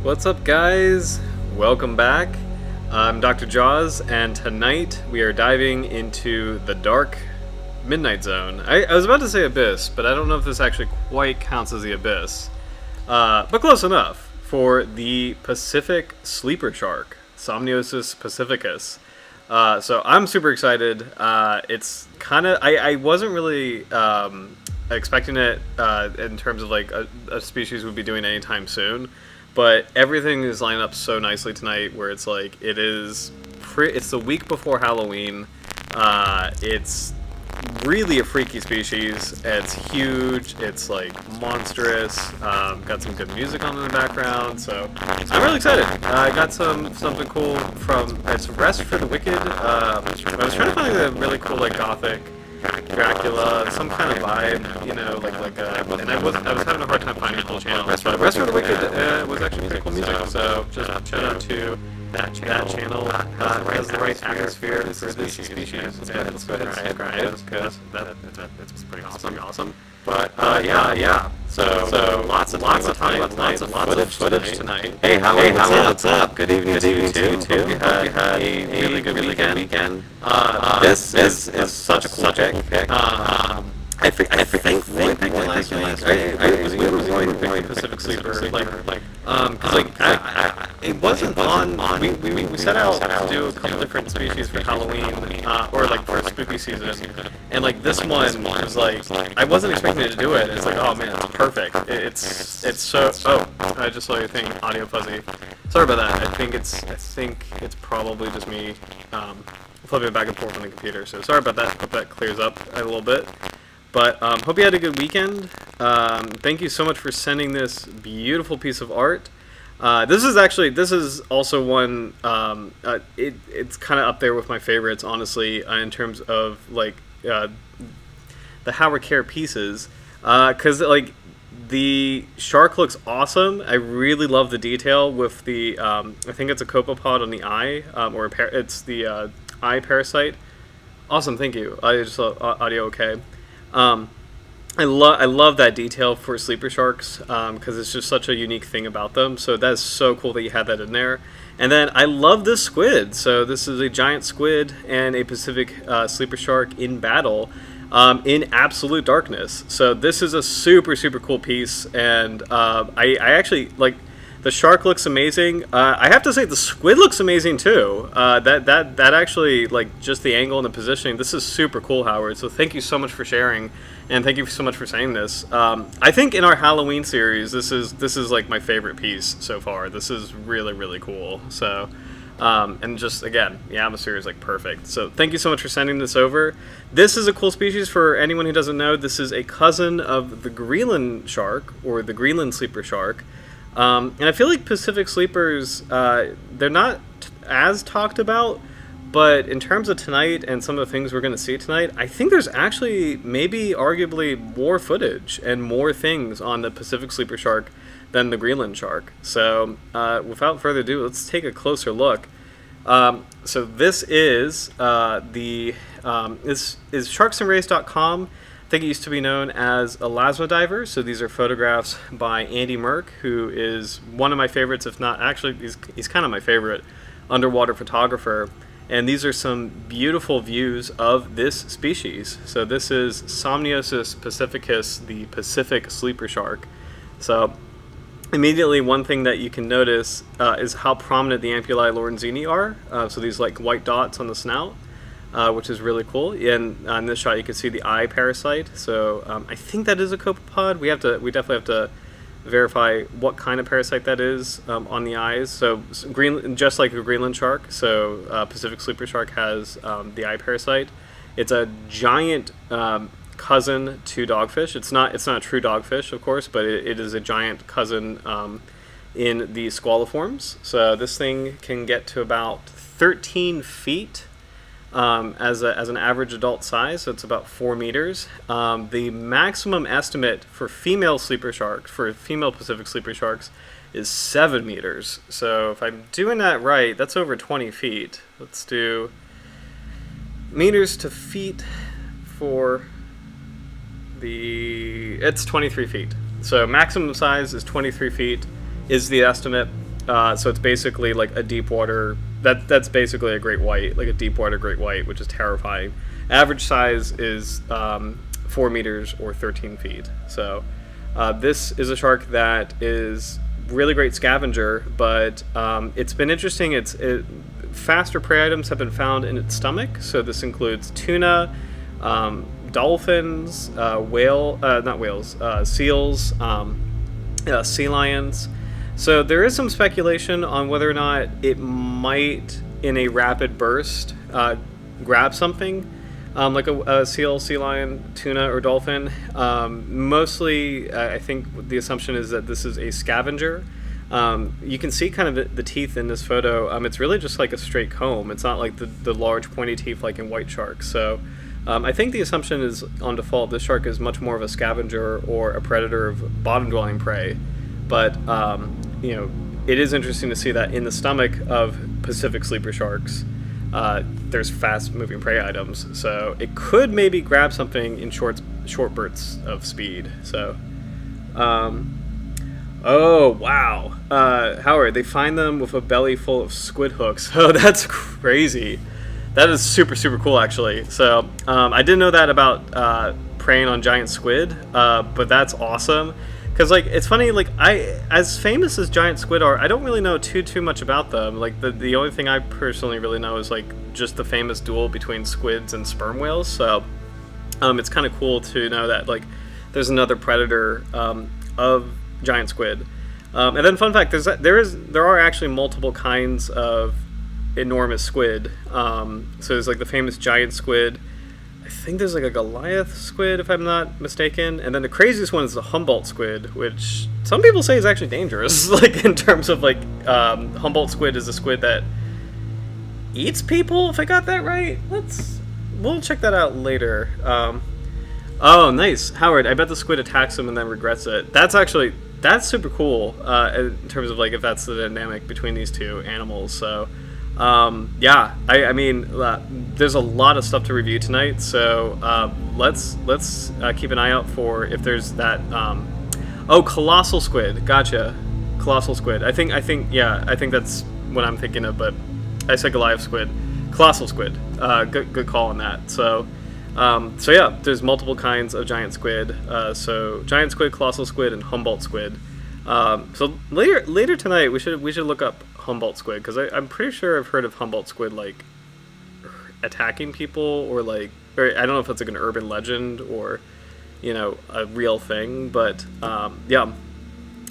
What's up, guys? Welcome back. I'm Dr. Jaws, and tonight we are diving into the dark midnight zone. I was about to say abyss, but I don't know if this actually quite counts as the abyss. But close enough for the Pacific sleeper shark, Somniosus pacificus. So I'm super excited. It's kind of I wasn't really expecting it in terms of like a species we'd be doing anytime soon. But everything is lined up so nicely tonight where it's like, it's the week before Halloween. It's really a freaky species. It's huge. It's like monstrous. Got some good music on in the background. So I'm really excited. I got something cool from, it's Rest for the Wicked. I was trying to find a really cool like gothic Dracula, some kind of vibe, you know, and I was having a hard time finding cool channels, but Rest for the Wicked was actually pretty cool music, so just shout out to that channel, has the right atmosphere for this species. Let's go ahead and subscribe, because that's pretty awesome. But, yeah. So lots of footage tonight. Hey, what's up? Good evening to you too. Hope you had a really good weekend. This is such a cool pick. I think we picked it last night, right? I was going to Pacific Sleeper, it wasn't on. We set out to do a couple different species for Halloween, or like for spooky season, and like this one was like I wasn't expecting to do it. It's like, oh man, it's perfect. It's so. Oh, I just saw your thing, audio fuzzy. Sorry about that. I think it's probably just me flipping back and forth on the computer. So sorry about that. Hope that clears up a little bit. But hope you had a good weekend. Thank you so much for sending this beautiful piece of art. This is also one. It's kind of up there with my favorites, honestly, in terms of like the Howard Care pieces, because like the shark looks awesome. I really love the detail with the. I think it's a copepod on the eye, it's the eye parasite. Awesome, thank you. I just saw audio okay. I love that detail for sleeper sharks because it's just such a unique thing about them. So that's so cool that you had that in there. And then I love this squid. So this is a giant squid and a Pacific sleeper shark in battle in absolute darkness. So this is a super cool piece, and I actually like. The shark looks amazing. I have to say the squid looks amazing too. That actually, like, just the angle and the positioning. This is super cool, Howard. So thank you so much for sharing, and thank you so much for saying this. I think in our Halloween series, this is like my favorite piece so far. This is really cool. So, and just again, the atmosphere is like perfect. So thank you so much for sending this over. This is a cool species for anyone who doesn't know. This is a cousin of the Greenland shark, or the Greenland sleeper shark. And I feel like Pacific sleepers, they're not as talked about, but in terms of tonight and some of the things we're going to see tonight, I think there's actually maybe arguably more footage and more things on the Pacific sleeper shark than the Greenland shark. So without further ado, let's take a closer look. So this is this is sharksandrays.com. I think it used to be known as elasmodiver. So these are photographs by Andy Merck, who is one of my favorites, if not actually, he's kind of my favorite underwater photographer. And these are some beautiful views of this species. So this is Somniosus pacificus, the Pacific sleeper shark. So immediately one thing that you can notice is how prominent the ampullae lorenzini are. So these like white dots on the snout. Which is really cool. And on this shot, you can see the eye parasite. So I think that is a copepod. We definitely have to verify what kind of parasite that is on the eyes. So just like a Greenland shark, so Pacific sleeper shark has the eye parasite. It's a giant cousin to dogfish. It's not a true dogfish, of course, but it is a giant cousin in the squaliforms. So this thing can get to about 13 feet. As an average adult size, so it's about 4 meters. The maximum estimate for female sleeper sharks, for female Pacific sleeper sharks, is 7 meters. So if I'm doing that right, that's over 20 feet. Let's do meters to feet for it's 23 feet. So maximum size is 23 feet is the estimate. So it's basically like a deep water. That's basically a great white, like a deep water great white, which is terrifying. Average size is 4 meters or 13 feet. So this is a shark that is really great scavenger, but it's been interesting. Faster prey items have been found in its stomach. So this includes tuna, dolphins, not whales, seals, sea lions. So there is some speculation on whether or not it might, in a rapid burst, grab something like a seal, sea lion, tuna, or dolphin. Mostly, I think the assumption is that this is a scavenger. You can see kind of the teeth in this photo. It's really just like a straight comb. It's not like the large pointy teeth like in white sharks. So I think the assumption is, on default, this shark is much more of a scavenger or a predator of bottom-dwelling prey. But it is interesting to see that in the stomach of Pacific sleeper sharks, there's fast-moving prey items. So it could maybe grab something in short bursts of speed. So, oh wow, Howard! They find them with a belly full of squid hooks. Oh, that's crazy. That is super cool, actually. So I didn't know that about preying on giant squid, but that's awesome. Because, like, it's funny, like, as famous as giant squid are, I don't really know too much about them. Like, the only thing I personally really know is, like, just the famous duel between squids and sperm whales. So it's kind of cool to know that, like, there's another predator of giant squid. And then, fun fact, there are actually multiple kinds of enormous squid. So there's, like, the famous giant squid. I think there's like a Goliath squid, if I'm not mistaken, and then the craziest one is the Humboldt squid, which some people say is actually dangerous. Like, in terms of, like, Humboldt squid is a squid that eats people, if I got that right. We'll check that out later. Oh, nice, Howard. I bet the squid attacks him and then regrets it. That's super cool in terms of, like, if that's the dynamic between these two animals. So. I mean, there's a lot of stuff to review tonight, so let's keep an eye out for if there's that. Colossal squid. Gotcha, colossal squid. I think that's what I'm thinking of, but I said Goliath squid, colossal squid. Good call on that. So yeah, there's multiple kinds of giant squid. So giant squid, colossal squid, and Humboldt squid. So later tonight we should look up Humboldt squid, because I'm pretty sure I've heard of Humboldt squid, like, attacking people, or I don't know if it's like an urban legend or a real thing, but yeah.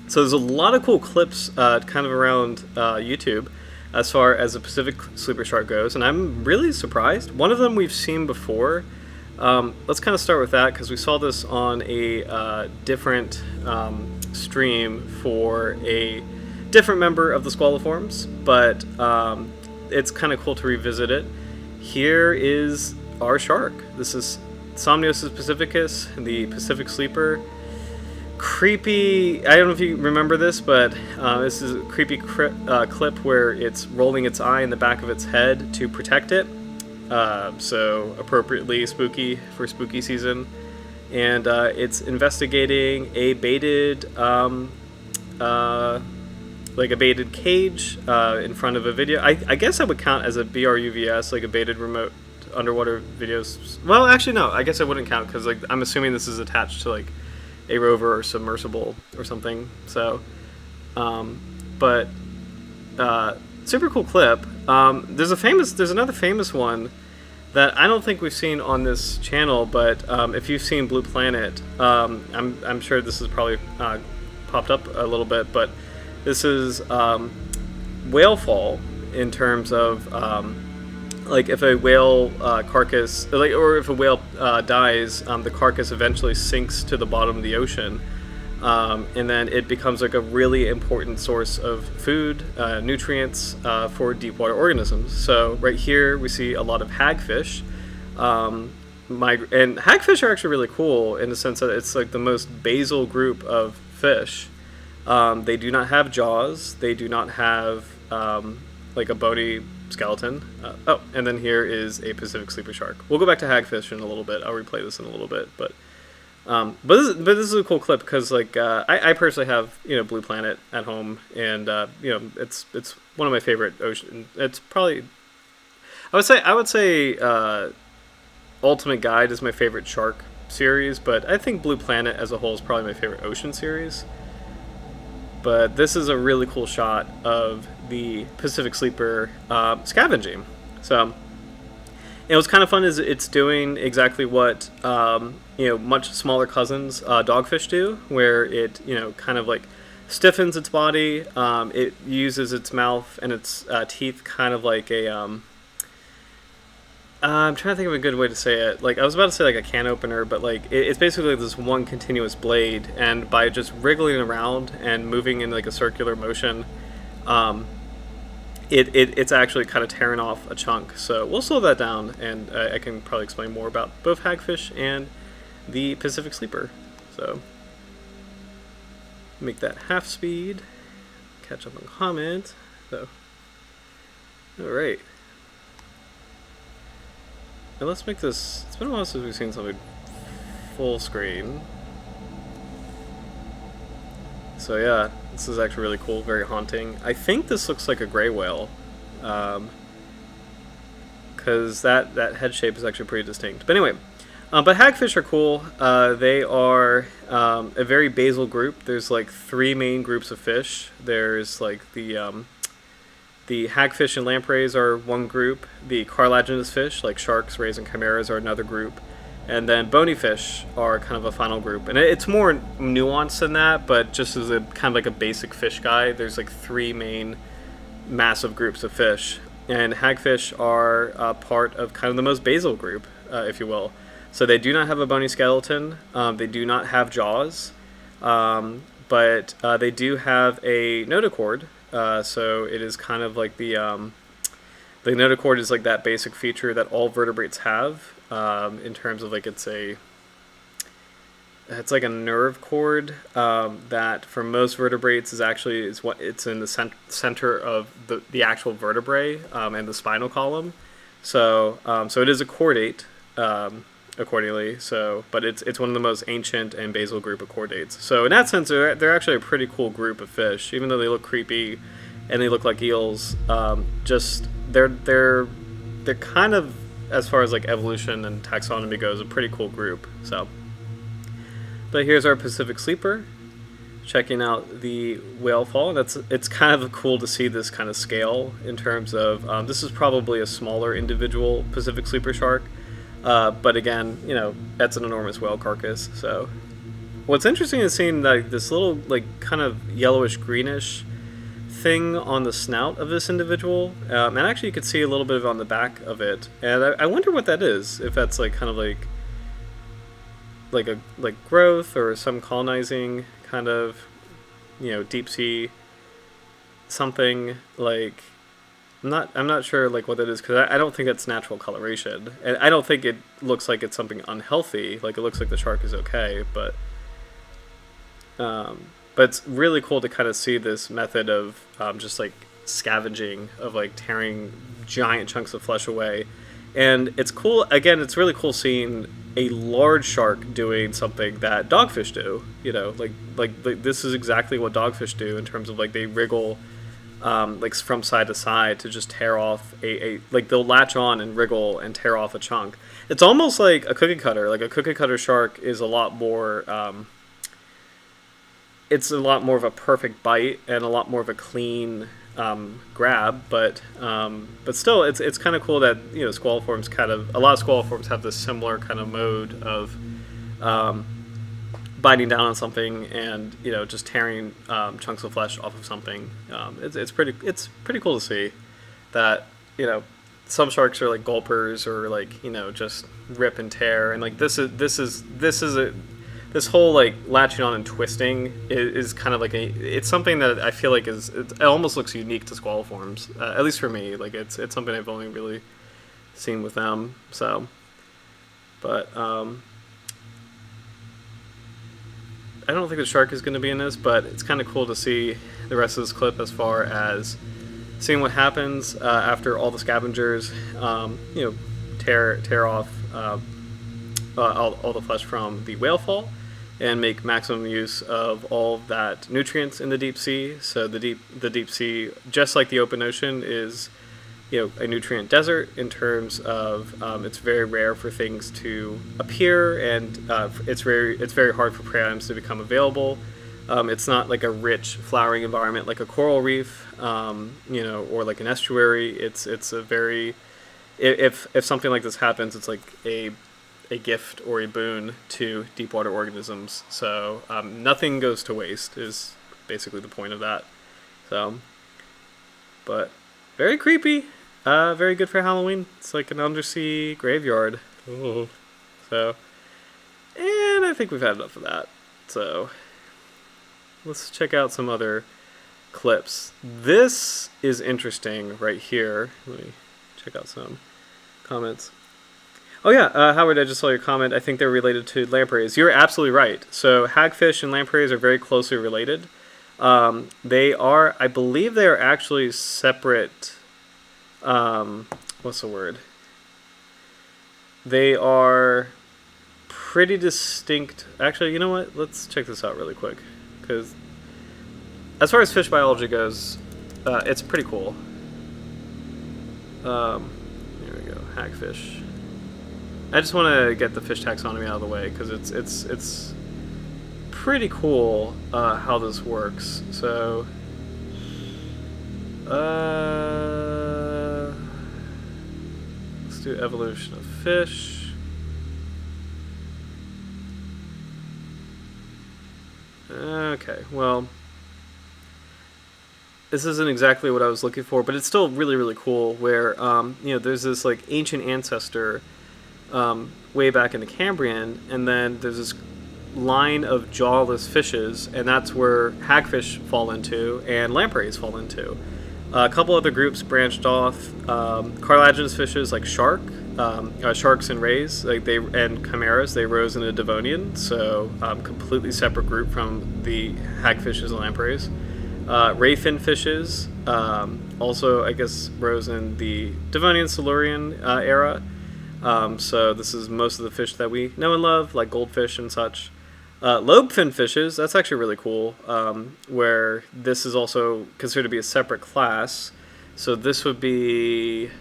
So there's a lot of cool clips kind of around YouTube as far as the Pacific sleeper shark goes, and I'm really surprised. One of them we've seen before. Let's kind of start with that, because we saw this on a different stream for a different member of the Squaliforms, but it's kind of cool to revisit it. Here is our shark. This is Somniosus pacificus, the Pacific sleeper. Creepy. I don't know if you remember this, but this is a creepy clip where it's rolling its eye in the back of its head to protect it. So appropriately spooky for spooky season. And it's investigating a baited a baited cage in front of a video. I guess that would count as a BRUVS, like a baited remote underwater videos. Well, actually, no. I guess it wouldn't count, because, like, I'm assuming this is attached to, like, a rover or submersible or something. So, but super cool clip. There's another famous one that I don't think we've seen on this channel, but if you've seen Blue Planet, I'm sure this has probably popped up a little bit, but this is whale fall, in terms of like, if a whale carcass, or if a whale dies, the carcass eventually sinks to the bottom of the ocean, and then it becomes, like, a really important source of food, nutrients for deep water organisms. So right here we see a lot of hagfish. And hagfish are actually really cool in the sense that it's, like, the most basal group of fish. They do not have jaws. They do not have like a bony skeleton. And then here is a Pacific sleeper shark. We'll go back to hagfish in a little bit. I'll replay this in a little bit, but But this is a cool clip because like I personally have Blue Planet at home, and it's one of my favorite ocean. It's probably I would say Ultimate Guide is my favorite shark series, but I think Blue Planet as a whole is probably my favorite ocean series. But this is a really cool shot of the Pacific Sleeper scavenging. So what's kind of fun is it's doing exactly what much smaller cousins dogfish do, where it kind of like stiffens its body. It uses its mouth and its teeth kind of like a I'm trying to think of a good way to say it. Like, I was about to say like a can opener, but like it's basically like this one continuous blade, and by just wriggling around and moving in like a circular motion, it's actually kind of tearing off a chunk. So we'll slow that down, and I can probably explain more about both hagfish and the Pacific Sleeper. So make that half speed. Catch up on comment. So, all right. And let's make this. It's been a while since we've seen something full screen. So yeah, this is actually really cool, very haunting. I think this looks like a gray whale, because that head shape is actually pretty distinct. But anyway, but hagfish are cool. They are a very basal group. There's like 3 main groups of fish. There's like the hagfish and lampreys are one group. The cartilaginous fish, like sharks, rays, and chimeras, are another group. And then bony fish are kind of a final group. And it's more nuanced than that, but just as a kind of like a basic fish guide, there's like 3 main massive groups of fish. And hagfish are part of kind of the most basal group, if you will. So they do not have a bony skeleton. They do not have jaws. But they do have a notochord. So it is kind of like the notochord is like that basic feature that all vertebrates have, in terms of like it's like a nerve cord that for most vertebrates is what it's in the center of the actual vertebrae and the spinal column. So it is a chordate accordingly. So, but it's one of the most ancient and basal group of chordates. So in that sense, they're actually a pretty cool group of fish, even though they look creepy and they look like eels. Just they're kind of, as far as like evolution and taxonomy goes, a pretty cool group. So, but here's our Pacific Sleeper, checking out the whale fall. It's kind of cool to see this kind of scale in terms of this is probably a smaller individual Pacific Sleeper shark. But again, that's an enormous whale carcass. So what's interesting is seeing like this little like kind of yellowish greenish thing on the snout of this individual, and actually you could see a little bit of it on the back of it, and I wonder what that is. If that's like kind of like growth or some colonizing kind of deep sea something like. I'm not sure like what that is, because I don't think that's natural coloration, and I don't think it looks like it's something unhealthy. Like it looks like the shark is okay, but it's really cool to kind of see this method of just like scavenging, of like tearing giant chunks of flesh away. And it's cool, again, it's really cool seeing a large shark doing something that dogfish do. Like this is exactly what dogfish do in terms of like they wriggle like from side to side to just tear off like they'll latch on and wriggle and tear off a chunk. It's almost like a cookie cutter. Like a cookie cutter shark is a lot more it's a lot more of a perfect bite and a lot more of a clean grab, but still it's kind of cool that squaliforms a lot of squaliforms have this similar kind of mode of biting down on something and just tearing chunks of flesh off of something. It's pretty cool to see that some sharks are like gulpers or like just rip and tear, and like this whole like latching on and twisting is kind of like it's something that I feel like it almost looks unique to squaliforms, at least for me. Like it's something I've only really seen with them. So, but I don't think the shark is going to be in this, but it's kind of cool to see the rest of this clip as far as seeing what happens after all the scavengers, tear off all the flesh from the whale fall, and make maximum use of all that nutrients in the deep sea. So the deep sea, just like the open ocean, is a nutrient desert in terms of it's very rare for things to appear, and it's very hard for prey items to become available. It's not like a rich flowering environment like a coral reef, or like an estuary. It's a very, if something like this happens, it's like a gift or a boon to deep water organisms. So nothing goes to waste is basically the point of that. So, but very creepy. Very good for Halloween. It's like an undersea graveyard. Ooh. So, and I think we've had enough of that. So, let's check out some other clips. This is interesting right here. Let me check out some comments. Oh yeah, Howard, I just saw your comment. I think they're related to lampreys. You're absolutely right. So hagfish and lampreys are very closely related. They are, I believe they are actually separate, what's the word? They are pretty distinct. Actually, you know what? Let's check this out really quick. Because as far as fish biology goes, it's pretty cool. Here we go, hagfish. I just want to get the fish taxonomy out of the way because it's pretty cool how this works. So, let's do evolution of fish. Okay, well, this isn't exactly what I was looking for, but it's still really, really cool where, there's this like ancient ancestor way back in the Cambrian, and then there's this line of jawless fishes, and that's where hagfish fall into and lampreys fall into. A couple other groups branched off. Cartilaginous fishes like sharks and rays, and chimeras, they rose in a Devonian, so completely separate group from the hagfishes and lampreys. Rayfin fishes also, I guess, rose in the Devonian Silurian era. So this is most of the fish that we know and love, like goldfish and such. Lobefin fishes, that's actually really cool, where this is also considered to be a separate class. So this would be,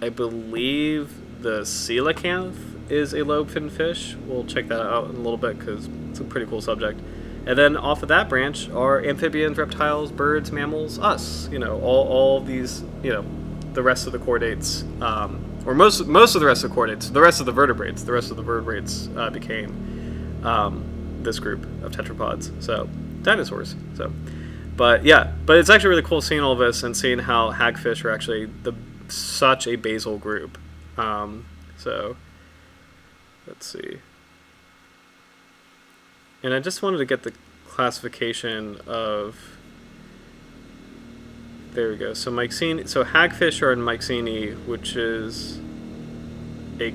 I believe, the coelacanth is a lobefin fish. We'll check that out in a little bit because it's a pretty cool subject. And then off of that branch are amphibians, reptiles, birds, mammals, us. All these, the rest of the chordates, or most of the rest of the chordates, the rest of the vertebrates. The rest of the vertebrates became this group of tetrapods. So dinosaurs. So, but it's actually really cool seeing all of this and seeing how hagfish are actually such a basal group. So let's see. And I just wanted to get the classification of. There we go. So Myxini. So hagfish are in Myxini, which is a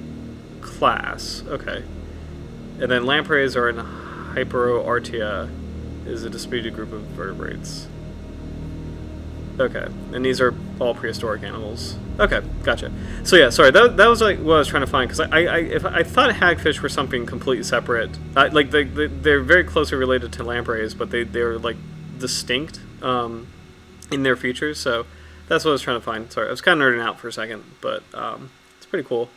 class. Okay. And then lampreys are in Hyperoartia, is a disputed group of vertebrates. Okay. And these are all prehistoric animals. Okay, gotcha. So yeah, sorry, that was like what I was trying to find, because I thought hagfish were something completely separate. Like they're very closely related to lampreys, but they're like distinct in their features. So that's what I was trying to find. Sorry, I was kind of nerding out for a second, but it's pretty cool.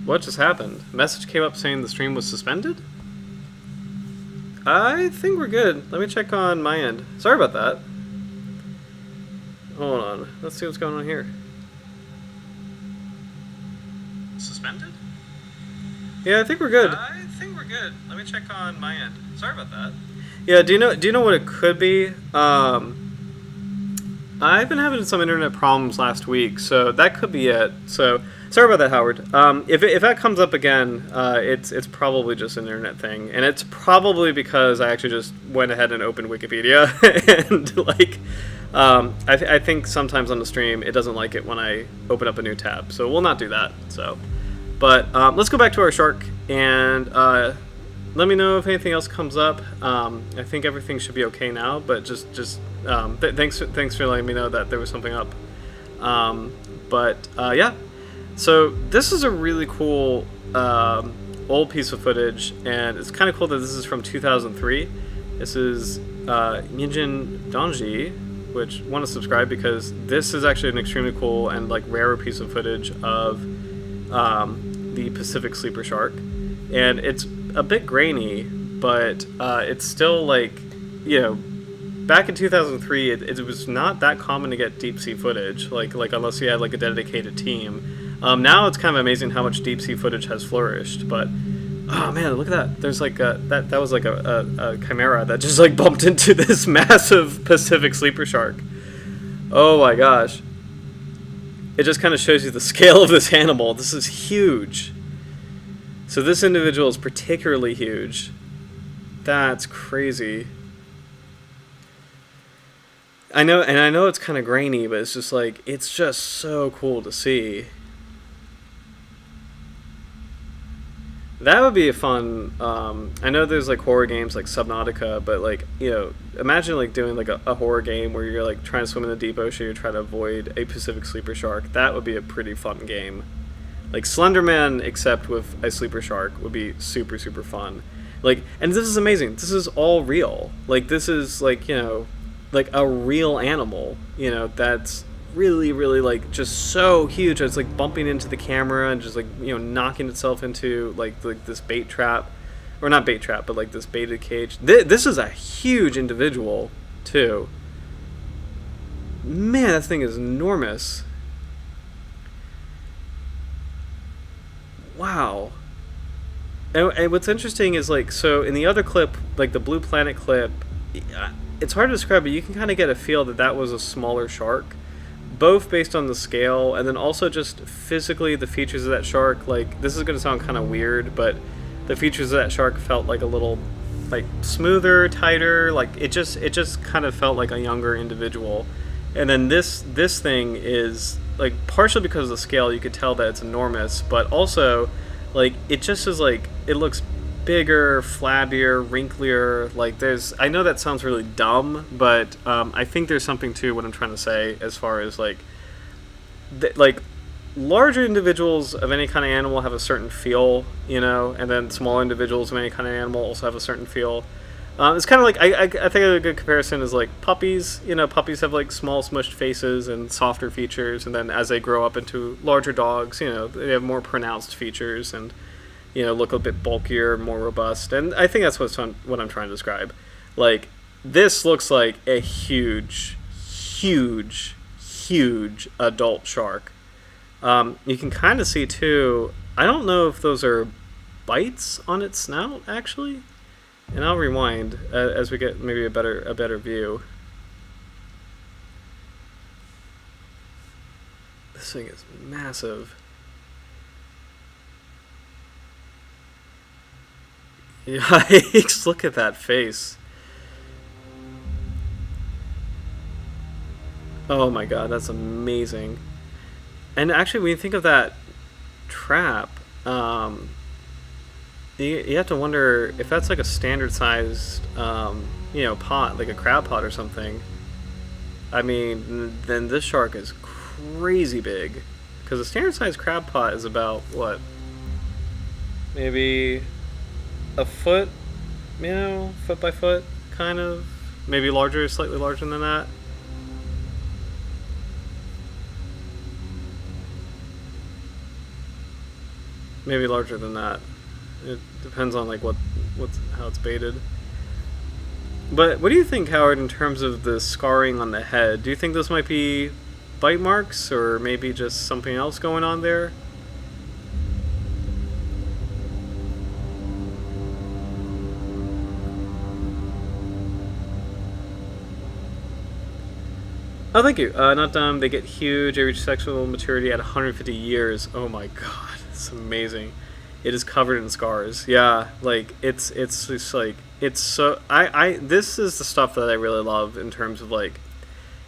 What just happened? A message came up saying the stream was suspended? I think we're good. Let me check on my end. Sorry about that. Hold on. Let's see what's going on here. Suspended? Yeah, I think we're good. I think we're good. Let me check on my end. Sorry about that. Yeah, do you know what it could be? I've been having some internet problems last week, so that could be it. So sorry about that, Howard. If that comes up again, it's probably just an internet thing, and it's probably because I actually just went ahead and opened Wikipedia, and like, I think sometimes on the stream it doesn't like it when I open up a new tab, so we'll not do that. So, but let's go back to our shark, and let me know if anything else comes up. I think everything should be okay now, but thanks for letting me know that there was something up. Yeah, so this is a really cool old piece of footage, and it's kind of cool that this is from 2003. This is Minjin Donji, which want to subscribe because this is actually an extremely cool and like rarer piece of footage of the Pacific sleeper shark, and it's a bit grainy, but it's still like, back in 2003, it was not that common to get deep sea footage, like unless you had like a dedicated team. Now it's kind of amazing how much deep sea footage has flourished, but oh man, look at that! There's like that was like a chimera that just like bumped into this massive Pacific sleeper shark. Oh my gosh! It just kind of shows you the scale of this animal. This is huge. So this individual is particularly huge. That's crazy. I know it's kind of grainy, but it's just like, it's just so cool to see. That would be a fun, I know there's like horror games like Subnautica, but like, imagine like doing like a horror game where you're like trying to swim in the deep ocean, you're trying to avoid a Pacific sleeper shark. That would be a pretty fun game. Like Slenderman, except with a sleeper shark, would be super, super fun. Like, and this is amazing. This is all real. Like, this is like, like a real animal, that's really, really like just so huge. It's like bumping into the camera and just like, knocking itself into like this bait trap, or not bait trap, but like this baited cage. This is a huge individual too. Man, that thing is enormous. Wow. And what's interesting is like, so in the other clip, like the Blue Planet clip, it's hard to describe, but you can kind of get a feel that that was a smaller shark, both based on the scale and then also just physically the features of that shark. Like, this is going to sound kind of weird, but the features of that shark felt like a little like smoother, tighter, like it just kind of felt like a younger individual. And then this thing is like, partially because of the scale, you could tell that it's enormous, but also like it just is like, it looks bigger, flabbier, wrinklier. Like, I know that sounds really dumb, but I think there's something to what I'm trying to say as far as like larger individuals of any kind of animal have a certain feel, and then smaller individuals of any kind of animal also have a certain feel. It's kind of like, I think a good comparison is like puppies. Puppies have like small smushed faces and softer features, and then as they grow up into larger dogs, they have more pronounced features and look a bit bulkier, more robust. And I think that's what I'm trying to describe. Like, this looks like a huge, huge, huge adult shark. You can kind of see too, I don't know if those are bites on its snout actually. And I'll rewind as we get maybe a better view. This thing is massive. Yikes, look at that face. Oh my god, that's amazing. And actually, when you think of that trap, you have to wonder if that's like a standard sized, pot, like a crab pot or something. I mean, then this shark is crazy big. Because a standard sized crab pot is about, what? Maybe a foot, foot by foot, kind of. Maybe larger, slightly larger than that. Maybe larger than that. It depends on like how it's baited. But what do you think, Howard, in terms of the scarring on the head? Do you think this might be bite marks, or maybe just something else going on there? Oh, thank you. Not dumb. They get huge. They reach sexual maturity at 150 years. Oh my god, it's amazing. It is covered in scars. Yeah, like it's just like, it's so. This is the stuff that I really love in terms of like,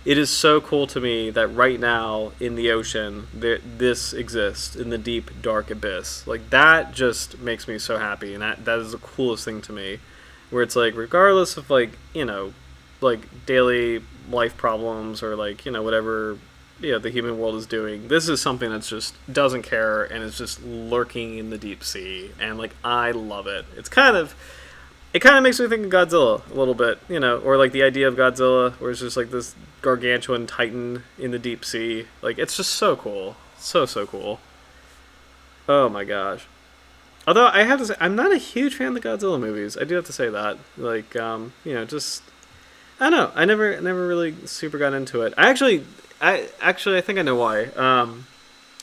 it is so cool to me that right now in the ocean this exists in the deep dark abyss. Like that just makes me so happy, and that is the coolest thing to me. Where it's like regardless of like like daily life problems or like whatever the human world is doing, this is something that's just doesn't care and is just lurking in the deep sea, and like I love it. It kind of makes me think of Godzilla a little bit, or like the idea of Godzilla, where it's just like this gargantuan titan in the deep sea. Like, it's just so cool. So, so cool. Oh my gosh. Although, I have to say, I'm not a huge fan of the Godzilla movies. I do have to say that. Like, just... I don't know. I never really super got into it. I think I know why.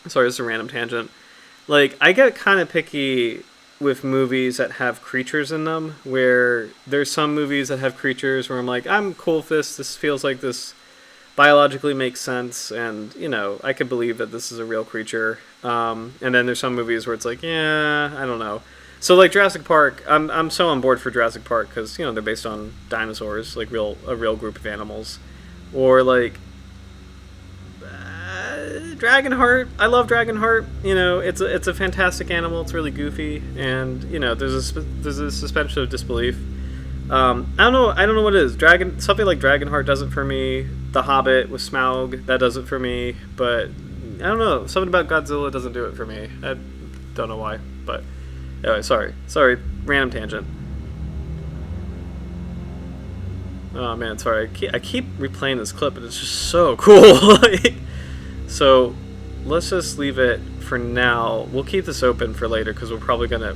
Sorry, this is a random tangent. Like, I get kind of picky with movies that have creatures in them, where there's some movies that have creatures where I'm like, I'm cool with this. This feels like this biologically makes sense, and I could believe that this is a real creature. And then there's some movies where it's like, yeah, I don't know. So like Jurassic Park, I'm so on board for Jurassic Park because they're based on dinosaurs, like a real group of animals, or like Dragonheart. I love Dragonheart. It's a fantastic animal. It's really goofy, and there's a suspension of disbelief. I don't know what it is. Something like Dragonheart does it for me. The Hobbit with Smaug, that does it for me. But I don't know. Something about Godzilla doesn't do it for me. I don't know why. But anyway, sorry, random tangent. Oh man, sorry. I keep replaying this clip, and it's just so cool. So let's just leave it for now. We'll keep this open for later because we're probably gonna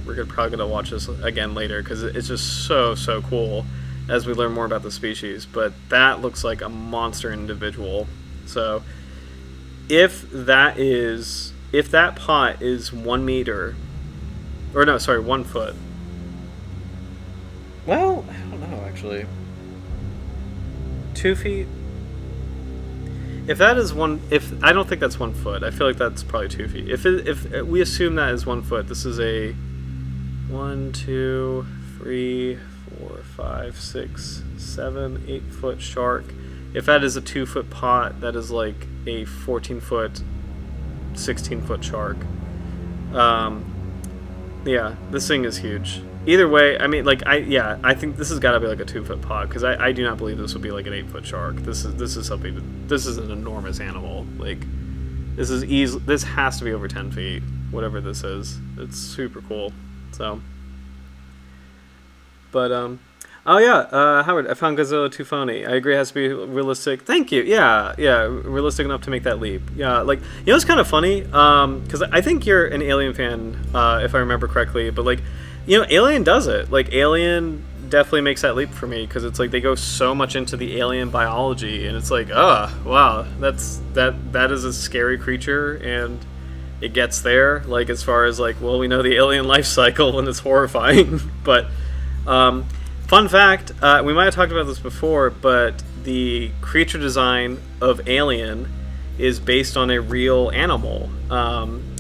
watch this again later because it's just so cool as we learn more about the species. But that looks like a monster individual. So if that pot is 1 meter, or no, sorry, 1 foot. Well, I don't know actually. 2 feet. If that is I don't think that's 1 foot. I feel like that's probably 2 feet. If we assume that is 1 foot, this is a 1, 2, 3, 4, 5, 6, 7, 8 foot shark. If that is a 2 foot pot, that is like a 14 foot, 16 foot shark. Yeah, this thing is huge. Either way, I mean, I think this has got to be like a 2 foot pot because I do not believe this would be like an 8 foot shark. This is an enormous animal. Like, this has to be over 10 feet. Whatever this is, it's super cool. So, but oh yeah, Howard, I found Godzilla too phony. I agree, it has to be realistic. Thank you. Yeah, realistic enough to make that leap. Yeah, like it's kind of funny because I think you're an Alien fan if I remember correctly, but like. Alien does it. Like, Alien definitely makes that leap for me because it's like they go so much into the alien biology, and it's like, wow, that is a scary creature, and it gets there. Like, as far as like, well, we know the alien life cycle, and it's horrifying. But fun fact, we might have talked about this before, but the creature design of Alien is based on a real animal.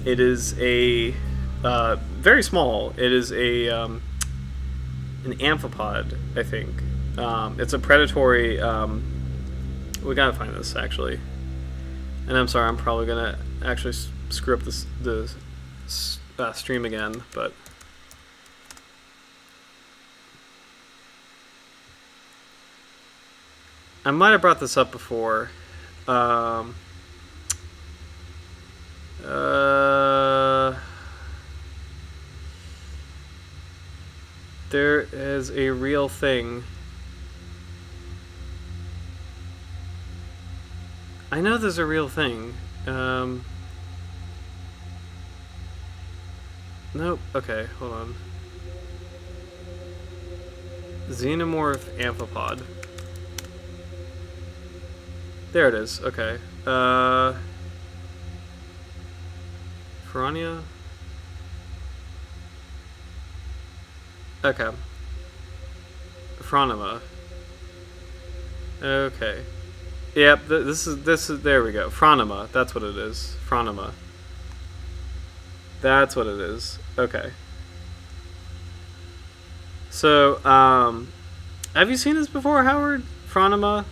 It is a very small. It is an amphipod, I think. It's a predatory. We gotta find this actually. And I'm sorry, I'm probably gonna actually screw up the stream again, but. I might have brought this up before. There is a real thing. I know there's a real thing. Nope. Okay, hold on. Xenomorph amphipod. There it is. Okay. Piranha? Okay. Phronima. Okay. Yep, this is there we go. Phronima, that's what it is. Phronima. That's what it is. Okay. So, have you seen this before, Howard? Phronima?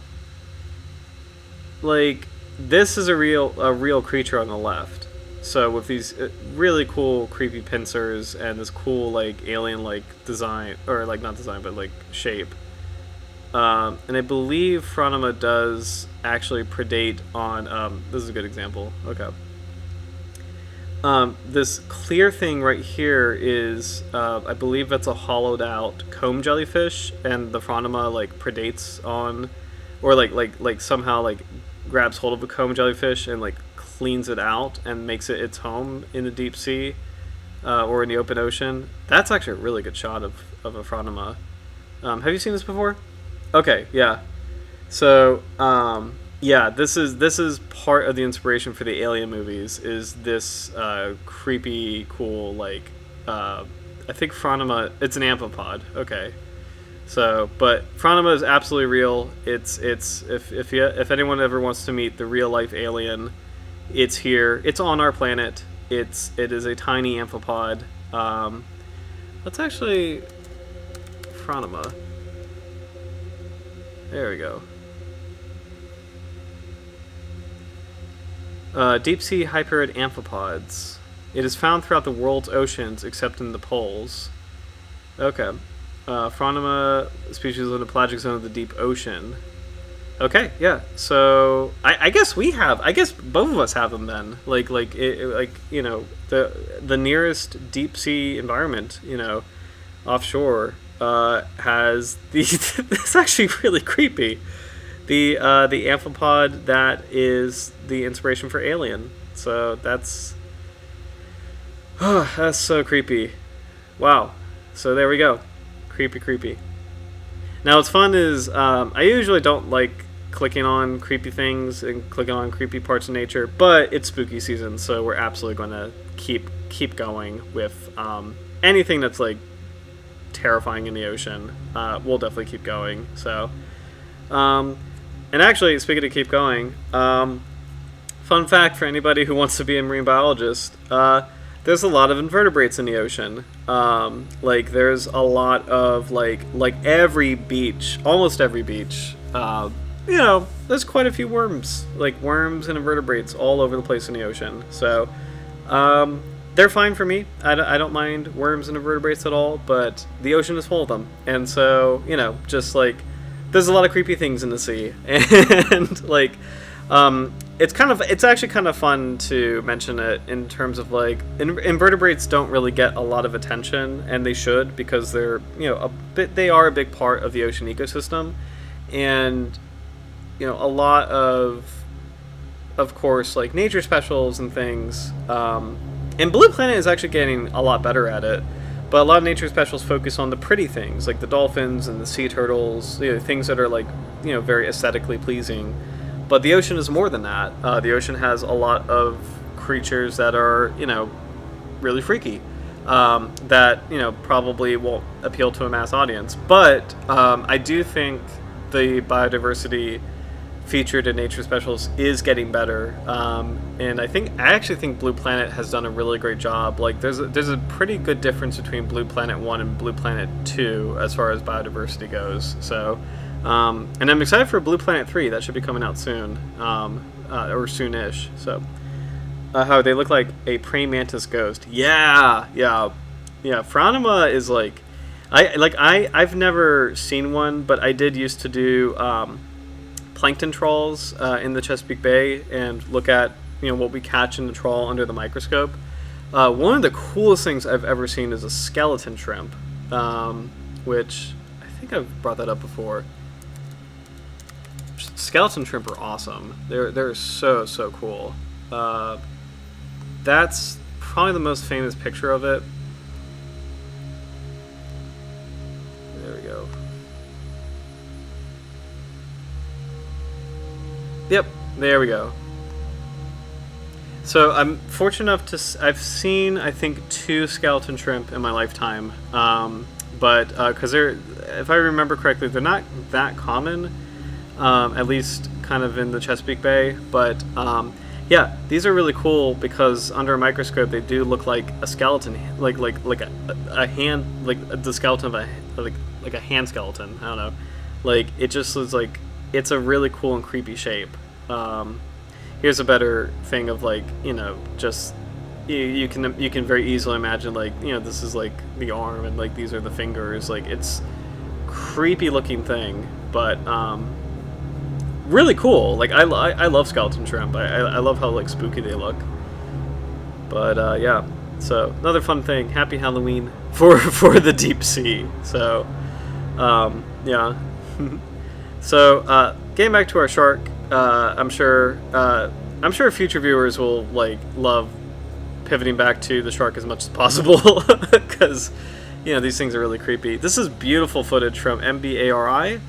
like this is a real creature on the left. So with these really cool creepy pincers and this cool like alien like design, or like not design but like shape. And I believe Phronima does actually predate on. This is a good example. Okay. This clear thing right here is, I believe that's a hollowed out comb jellyfish, and the Phronima like predates on, or like somehow like grabs hold of a comb jellyfish and like cleans it out and makes it its home in the deep sea, or in the open ocean. That's actually a really good shot of a Phronima. Have you seen this before? Okay, yeah. So, yeah, this is part of the inspiration for the Alien movies. Is this creepy, cool like I think Phronima? It's an amphipod. Okay, so but Phronima is absolutely real. It's if anyone ever wants to meet the real life alien, it's here. It's on our planet. It is a tiny amphipod. Let's actually Phronima. There we go. Deep sea hyperid amphipods. It is found throughout the world's oceans except in the poles. Okay. Phronima species in the pelagic zone of the deep ocean. Okay, yeah. So I guess we have. I guess both of us have them then. Like you know, the nearest deep sea environment, you know, offshore, has these. It's actually really creepy. The amphipod that is the inspiration for Alien. So that's so creepy. Wow. So there we go. Creepy. Now what's fun is I usually don't like clicking on creepy things and clicking on creepy parts of nature, but it's spooky season, so we're absolutely going to keep going with anything that's like terrifying in the ocean. We'll definitely keep going. So. And actually, speaking of keep going, fun fact for anybody who wants to be a marine biologist, there's a lot of invertebrates in the ocean. Like there's a lot of like every beach, almost every beach, you know, there's quite a few worms, like worms and invertebrates all over the place in the ocean. So they're fine for me. I don't mind worms and invertebrates at all, but the ocean is full of them. And so, you know, just like there's a lot of creepy things in the sea, and like it's actually kind of fun to mention it in terms of like invertebrates don't really get a lot of attention, and they should, because they're, you know, they are a big part of the ocean ecosystem, and you know, a lot of course like nature specials and things, and Blue Planet is actually getting a lot better at it. But a lot of nature specials focus on the pretty things, like the dolphins and the sea turtles, you know, things that are like, you know, very aesthetically pleasing. But the ocean is more than that. The ocean has a lot of creatures that are, you know, really freaky, that, you know, probably won't appeal to a mass audience. But I do think the biodiversity featured in nature specials is getting better, and I actually think Blue Planet has done a really great job. Like there's a pretty good difference between Blue Planet 1 and Blue Planet 2 as far as biodiversity goes. So and I'm excited for Blue Planet 3. That should be coming out soon, or soonish. So how they look like a praying mantis ghost. Yeah. Phronima is like I've never seen one, but I did used to do plankton trawls in the Chesapeake Bay and look at, you know, what we catch in the trawl under the microscope. One of the coolest things I've ever seen is a skeleton shrimp, which I think I've brought that up before. Skeleton shrimp are awesome. They're so cool. That's probably the most famous picture of it. There we go. Yep, there we go. So I'm fortunate enough to I've seen, I think, 2 skeleton shrimp in my lifetime, but because they're, if I remember correctly, they're not that common, at least kind of in the Chesapeake Bay. But yeah, these are really cool because under a microscope they do look like a skeleton, like a hand, like the skeleton of like a hand skeleton. I don't know, like it just looks like it's a really cool and creepy shape. Here's a better thing of like, just you can very easily imagine like, this is like the arm and like these are the fingers. Like it's creepy looking thing, but really cool. Like I love skeleton shrimp. I love how like spooky they look. But yeah, so another fun thing. Happy Halloween for the deep sea. So yeah. So getting back to our shark, I'm sure future viewers will like love pivoting back to the shark as much as possible because these things are really creepy. This is beautiful footage from MBARI.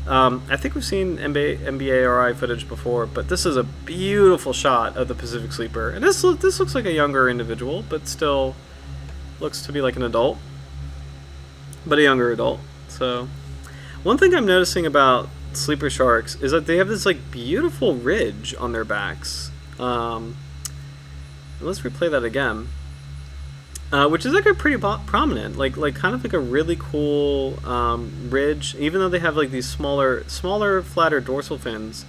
I think we've seen MBARI footage before, but this is a beautiful shot of the Pacific Sleeper. And this looks like a younger individual, but still looks to be like an adult, but a younger adult. So one thing I'm noticing about sleeper sharks is that they have this like beautiful ridge on their backs. Let's replay that again. Which is like a pretty prominent, like kind of like a really cool ridge. Even though they have like these smaller, flatter dorsal fins,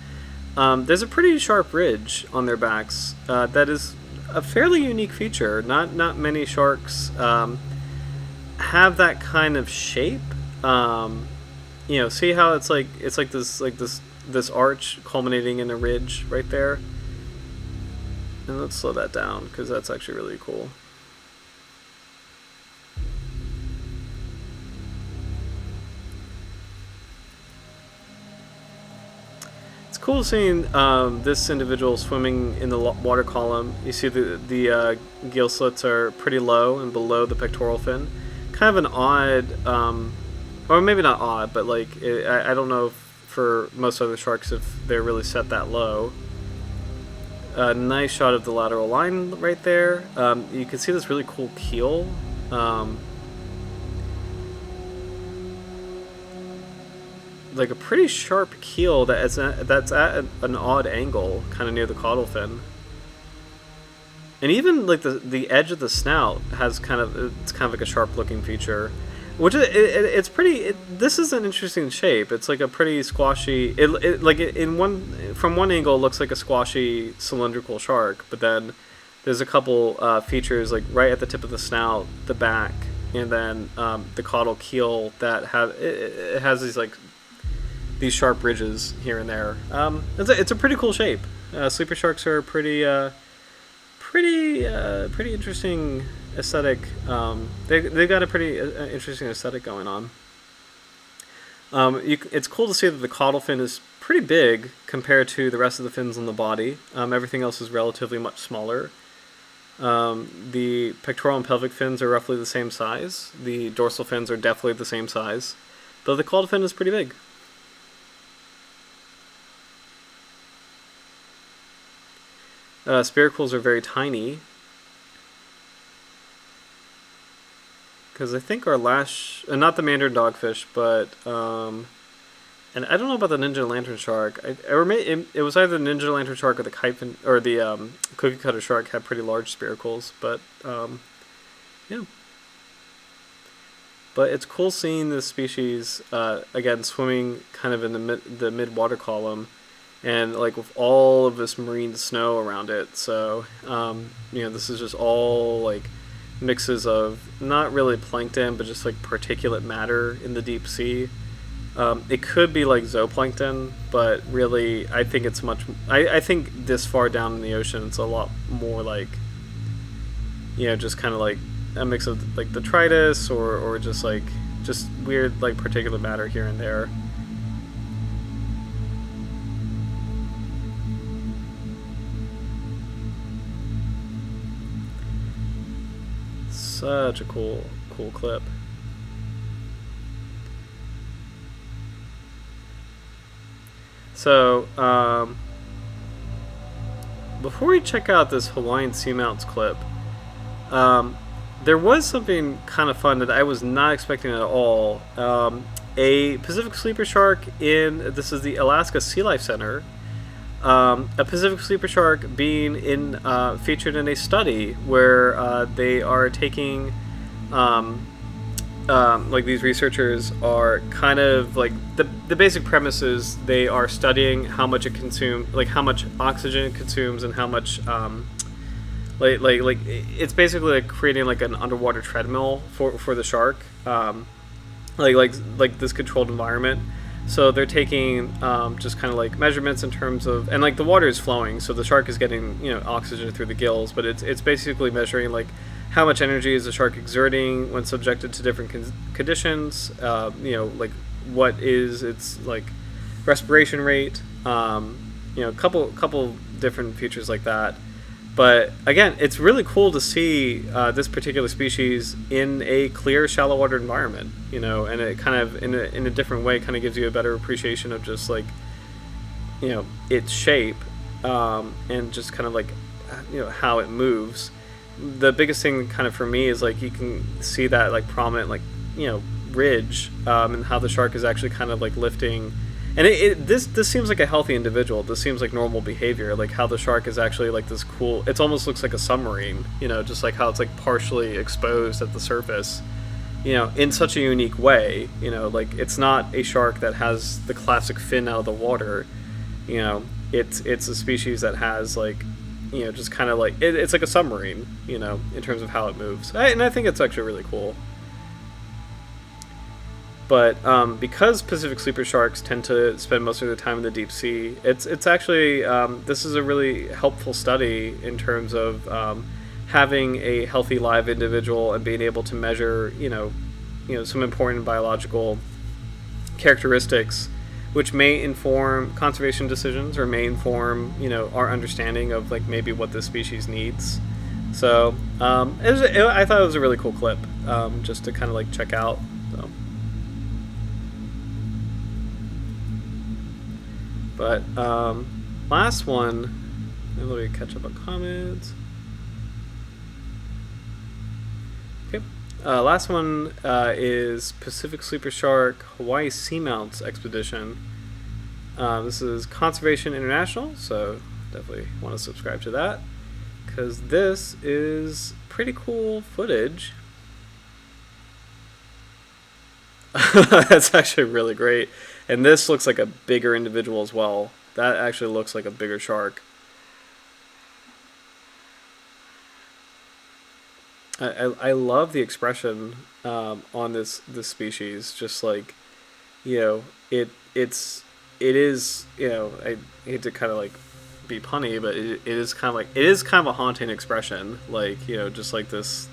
there's a pretty sharp ridge on their backs. That is a fairly unique feature. Not many sharks have that kind of shape. See how it's like this arch culminating in a ridge right there. And let's slow that down because that's actually really cool. It's cool seeing this individual swimming in the water column. You see the gill slits are pretty low and below the pectoral fin. Kind of an odd, or maybe not odd, but like I don't know if for most other sharks if they're really set that low. A nice shot of the lateral line right there. You can see this really cool keel. Like a pretty sharp keel that's at an odd angle, kind of near the caudal fin. And even like the edge of the snout has kind of like a sharp looking feature, which it's pretty. This is an interesting shape. It's like a pretty squashy. From one angle it looks like a squashy cylindrical shark, but then there's a couple features like right at the tip of the snout, the back, and then the caudal keel that it has these sharp ridges here and there. It's a pretty cool shape. Sleeper sharks are pretty interesting aesthetic. They've got a pretty interesting aesthetic going on. It's cool to see that the caudal fin is pretty big compared to the rest of the fins on the body. Everything else is relatively much smaller. The pectoral and pelvic fins are roughly the same size. The dorsal fins are definitely the same size, though the caudal fin is pretty big. Spiracles are very tiny. Because I think our last, not the mandarin dogfish, but, and I don't know about the ninja lantern shark. It was either the ninja lantern shark or the kyphin, or the cookie cutter shark had pretty large spiracles, but yeah. But it's cool seeing this species again swimming kind of in the mid water column, and like with all of this marine snow around it. So this is just all like mixes of not really plankton, but just like particulate matter in the deep sea. It could be like zooplankton, but really I think it's I think this far down in the ocean it's a lot more like just kind of like a mix of like detritus or just weird like particulate matter here and there. Such a cool clip. So, before we check out this Hawaiian seamounts clip, there was something kind of fun that I was not expecting at all. A Pacific sleeper shark this is the Alaska Sea Life Center. A Pacific sleeper shark being featured in a study where they are taking like these researchers are kind of like the basic premise is they are studying how much it consumes, like how much oxygen it consumes, and how much like it's basically like creating like an underwater treadmill for the shark, like this controlled environment. So they're taking just kind of like measurements in terms of, and like the water is flowing, so the shark is getting, you know, oxygen through the gills, but it's basically measuring like how much energy is the shark exerting when subjected to different conditions. You know, like what is its like respiration rate. You know, couple different features like that. But again, it's really cool to see this particular species in a clear, shallow water environment, you know, and it kind of, in a different way, kind of gives you a better appreciation of just like, you know, its shape, and just kind of like, you know, how it moves. The biggest thing kind of for me is like you can see that like prominent, like, you know, ridge, and how the shark is actually kind of like lifting. And this seems like a healthy individual. This seems like normal behavior. Like how the shark is actually like this cool. It almost looks like a submarine, you know, just like how it's like partially exposed at the surface, you know, in such a unique way. You know, like it's not a shark that has the classic fin out of the water. You know, it's a species that has like, you know, just kind of like it's like a submarine, you know, in terms of how it moves. And I think it's actually really cool. But because Pacific sleeper sharks tend to spend most of their time in the deep sea, it's actually this is a really helpful study in terms of having a healthy live individual and being able to measure, you know, some important biological characteristics, which may inform conservation decisions or may inform, you know, our understanding of like maybe what this species needs. So I thought it was a really cool clip, just to kind of like check out. So. But last one, let me catch up on comments. Okay, last one is Pacific Sleeper Shark Hawaii Seamounts Expedition. This is Conservation International, so definitely want to subscribe to that because this is pretty cool footage. That's actually really great. And this looks like a bigger individual as well. That actually looks like a bigger shark. I love the expression on this species. Just like, you know, it is, you know, I hate to kind of like be punny, but it is kind of a haunting expression. Like, you know, just like this,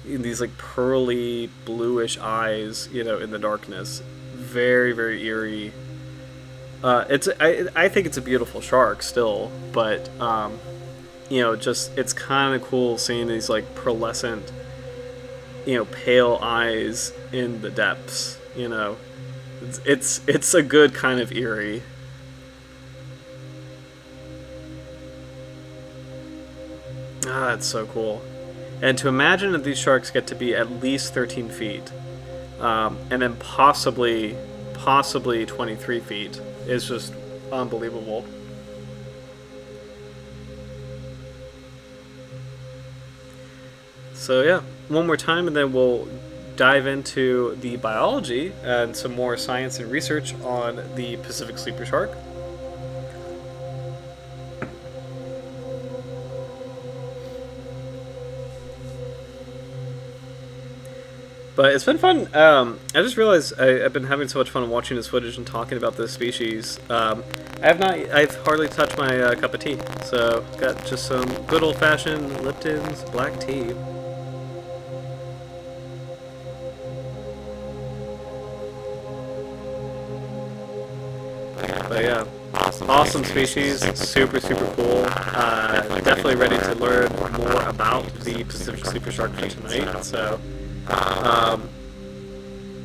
these like pearly bluish eyes, you know, in the darkness. Very, very eerie. I think it's a beautiful shark still, but you know, just it's kind of cool seeing these like pearlescent, you know, pale eyes in the depths. You know, it's a good kind of eerie. It's so cool. And to imagine that these sharks get to be at least 13 feet. And then possibly 23 feet is just unbelievable. So yeah, one more time and then we'll dive into the biology and some more science and research on the Pacific sleeper shark. But it's been fun. I just realized I've been having so much fun watching this footage and talking about this species. I've hardly touched my cup of tea. So got just some good old-fashioned Lipton's black tea. But yeah, awesome species, super cool. Definitely ready to learn more about the Pacific sleeper shark for tonight. So.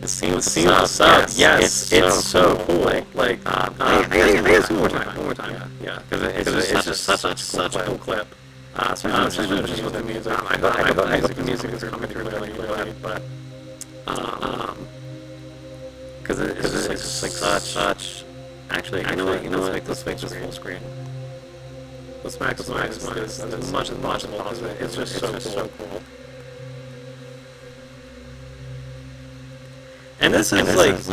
The scene with the sub, yes, it's so cool. Like, one more time, yeah, because it's just such a cool clip. Especially just with the music. I hope the music is coming through really, but because it's just like such. Actually, you know what? Let's make this full screen. Let's maximize this as much as possible. It's just so cool. And this is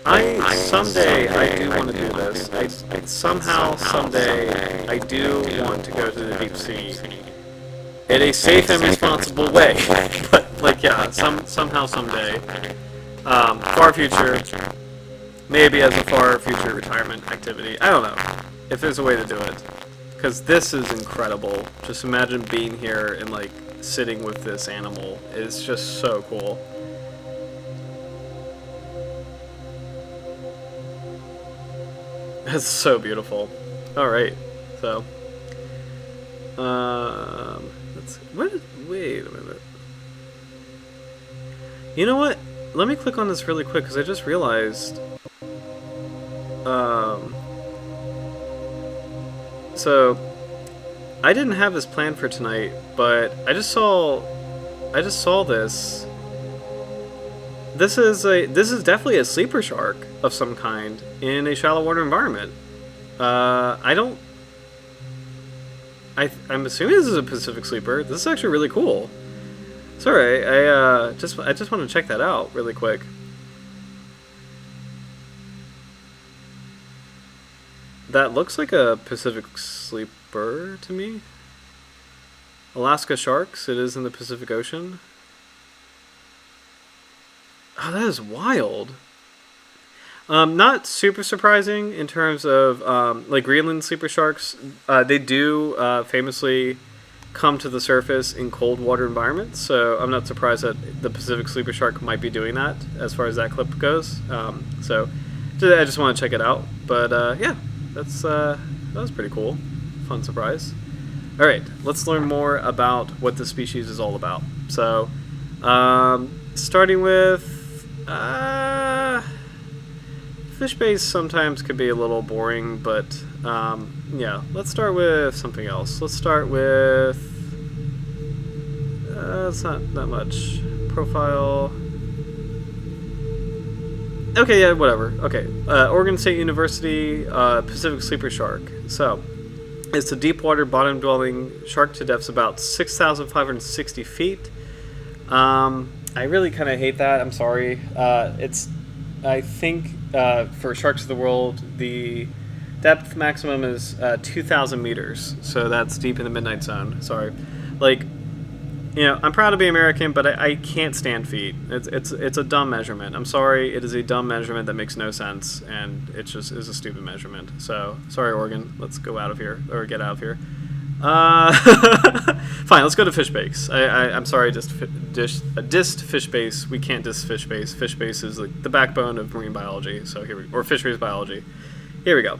I someday I do want to do this. I somehow someday I do want to go to the deep sea in a safe and responsible way. But like yeah, somehow someday, far future, maybe as a far future retirement activity. I don't know if there's a way to do it, because this is incredible. Just imagine being here and like sitting with this animal. It's just so cool. That's so beautiful. All right, so wait a minute. You know what? Let me click on this really quick because I just realized. So I didn't have this planned for tonight, but I just saw this. This is definitely a sleeper shark of some kind in a shallow water environment. I'm assuming this is a Pacific sleeper. This is actually really cool. Sorry, I just want to check that out really quick. That looks like a Pacific sleeper to me. Alaska sharks. It is in the Pacific Ocean. Oh, that is wild. Not super surprising in terms of like Greenland sleeper sharks. They do famously come to the surface in cold water environments, so I'm not surprised that the Pacific sleeper shark might be doing that as far as that clip goes. So I just want to check it out. But yeah, that was pretty cool. Fun surprise. All right, let's learn more about what the species is all about. So starting with fish base sometimes could be a little boring, but yeah, let's start with something else. Let's start with it's not that much profile. Okay, yeah, whatever. Okay, Oregon State University Pacific sleeper shark. So it's a deep water bottom dwelling shark to depths about 6,560 feet. I really kind of hate that. I'm sorry. I think for sharks of the world, the depth maximum is 2,000 meters. So that's deep in the midnight zone. Sorry. Like, you know, I'm proud to be American, but I can't stand feet. It's a dumb measurement. I'm sorry. It is a dumb measurement that makes no sense, and it just is a stupid measurement. So sorry, Oregon. Let's go out of here, or get out of here. Fine, let's go to fish base. I'm sorry, dissed fish base. We can't diss fish base. Fish base is like the backbone of marine biology. So or fisheries biology. Here we go.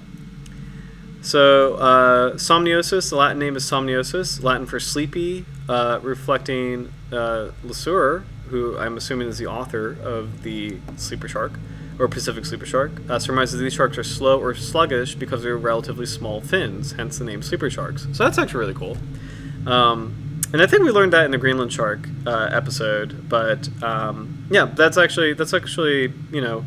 So somniosus, the Latin name is somniosus, Latin for sleepy, reflecting Lesueur, who I'm assuming is the author of the sleeper shark, or Pacific sleeper shark, surmises these sharks are slow or sluggish because of their relatively small fins, hence the name sleeper sharks. So that's actually really cool. And I think we learned that in the Greenland Shark episode, but yeah, that's actually, you know,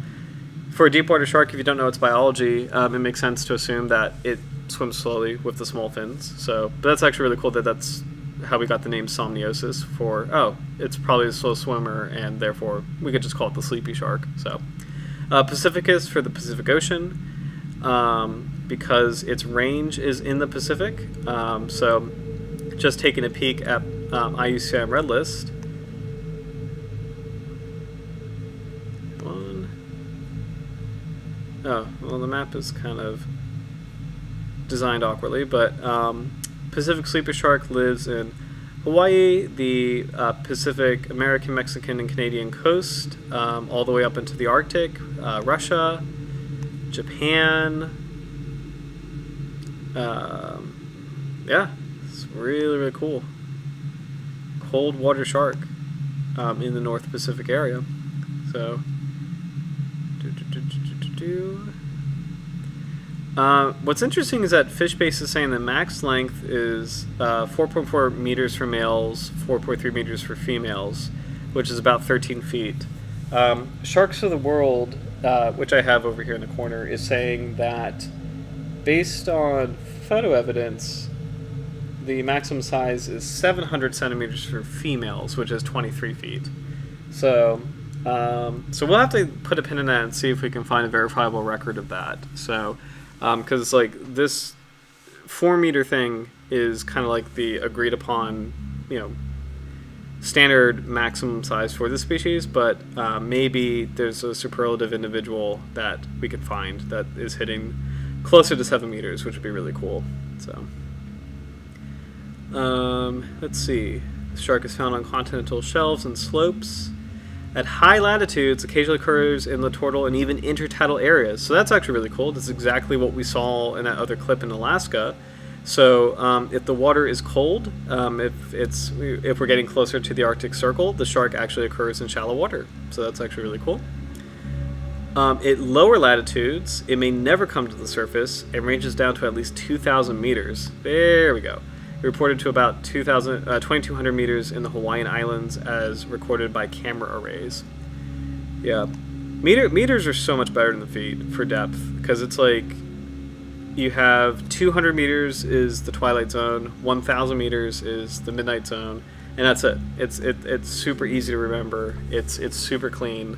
for a deep water shark, if you don't know its biology, it makes sense to assume that it swims slowly with the small fins. So, but that's actually really cool that that's how we got the name somniosus for, oh, it's probably a slow swimmer, and therefore we could just call it the sleepy shark. So Pacificus for the Pacific Ocean, because its range is in the Pacific. So just taking a peek at IUCN Red List. Oh, well, the map is kind of designed awkwardly, but Pacific sleeper shark lives in Hawaii, the Pacific, American, Mexican, and Canadian coast, all the way up into the Arctic, Russia, Japan. Yeah, it's really, really cool. Cold water shark in the North Pacific area. So, what's interesting is that FishBase is saying the max length is 4.4 meters for males, 4.3 meters for females, which is about 13 feet. Sharks of the World, which I have over here in the corner, is saying that based on photo evidence, the maximum size is 700 centimeters for females, which is 23 feet. So So we'll have to put a pin in that and see if we can find a verifiable record of that. So, because like this 4 meter thing is kind of like the agreed upon, standard maximum size for this species, but maybe there's a superlative individual that we could find that is hitting closer to 7 meters, which would be really cool. So, let's see. The shark is found on continental shelves and slopes. At high latitudes, occasionally occurs in littoral and even intertidal areas. So that's actually really cool. That's exactly what we saw in that other clip in Alaska. So if the water is cold, if we're getting closer to the Arctic Circle, the shark actually occurs in shallow water. So that's actually really cool. At lower latitudes, it may never come to the surface and ranges down to at least 2,000 meters. There we go. Reported to about 2,200 meters in the Hawaiian Islands as recorded by camera arrays. Yeah. Meters are so much better than the feet for depth, because it's like you have 200 meters is the twilight zone, 1,000 meters is the midnight zone, and that's it. It's super easy to remember. It's super clean.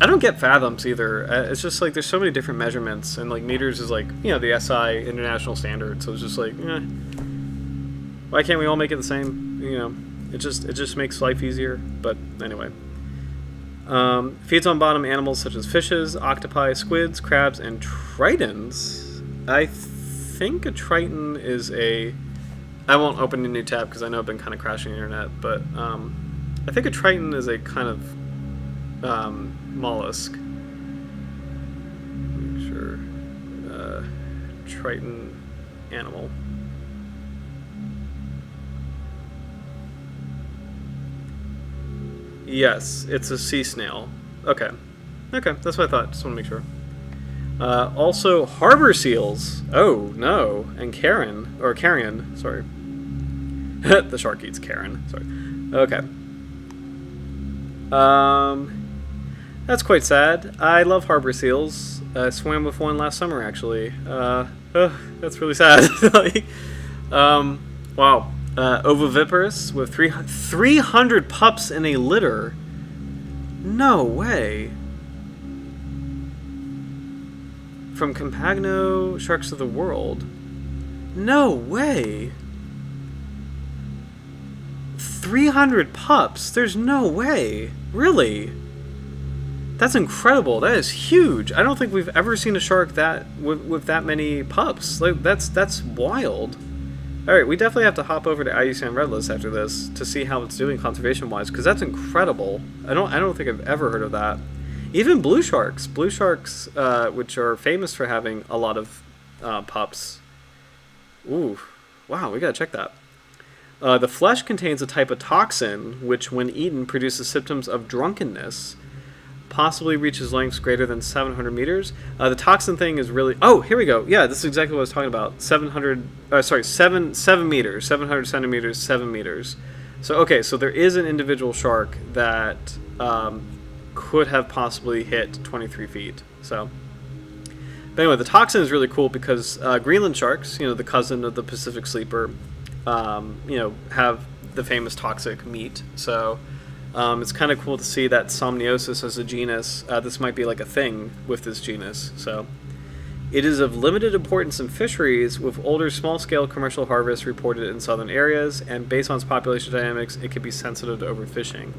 I don't get fathoms either. It's just like there's so many different measurements, and like meters is like the SI international standard. So it's just like, why can't we all make it the same? It just makes life easier. But anyway, feeds on bottom animals such as fishes, octopi, squids, crabs, and tritons. I think a triton is a. I won't open a new tab because I know I've been kind of crashing the internet, but I think a triton is a kind of mollusk. Make sure. Triton animal. Yes, it's a sea snail. Okay, that's what I thought. Just want to make sure. Also, harbor seals. Oh no, and carrion. Sorry, the shark eats carrion. Sorry. Okay. That's quite sad. I love harbor seals. I swam with one last summer, actually. That's really sad. Wow. Oviviparous with 300 pups in a litter. No way. From Campagno Sharks of the World. No way. 300 pups? There's no way. Really? That's incredible. That is huge. I don't think we've ever seen a shark that with that many pups. Like that's wild. All right, we definitely have to hop over to IUCN Redlist after this to see how it's doing conservation-wise, because that's incredible. I don't think I've ever heard of that. Even blue sharks, which are famous for having a lot of pups. Ooh, wow, we gotta check that. The flesh contains a type of toxin which, when eaten, produces symptoms of drunkenness. Possibly reaches lengths greater than 700 meters. The toxin thing is really... Oh, here we go. Yeah, this is exactly what I was talking about. 7 meters. 700 centimeters, 7 meters. So, okay, so there is an individual shark that could have possibly hit 23 feet. So, but anyway, the toxin is really cool because Greenland sharks, the cousin of the Pacific sleeper, have the famous toxic meat. So... it's kind of cool to see that Somniosis as a genus. This might be like a thing with this genus. So, it is of limited importance in fisheries, with older small-scale commercial harvests reported in southern areas, and based on its population dynamics, it could be sensitive to overfishing.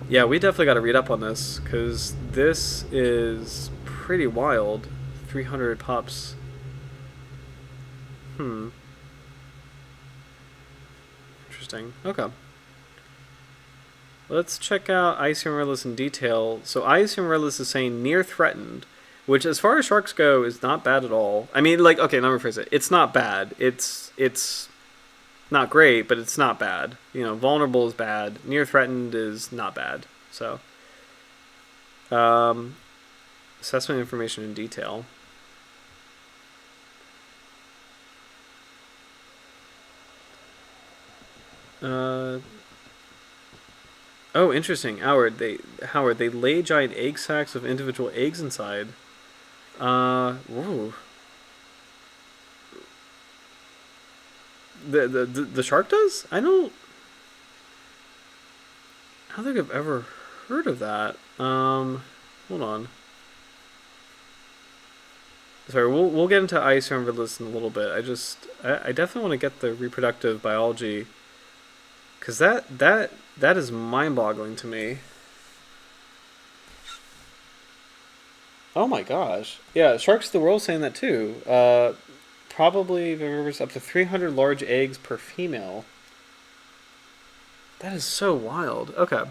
Yeah, we definitely got to read up on this, because this is pretty wild. 300 pups. Interesting. Okay. Let's check out IUCN Redlist in detail. So IUCN Redlist is saying near threatened, which as far as sharks go is not bad at all. I mean, like, okay, let me rephrase it. It's not bad. It's not great, but it's not bad. Vulnerable is bad. Near threatened is not bad. So, assessment information in detail. Oh, interesting. Howard, they lay giant egg sacs with individual eggs inside. Whoa. The shark does? I don't think I've ever heard of that. Hold on. Sorry, we'll get into ice and riverless in a little bit. I definitely want to get the reproductive biology, because that is mind-boggling to me. Oh my gosh. Yeah, Sharks of the World saying that too. Probably delivers up to 300 large eggs per female. That is so wild. Okay.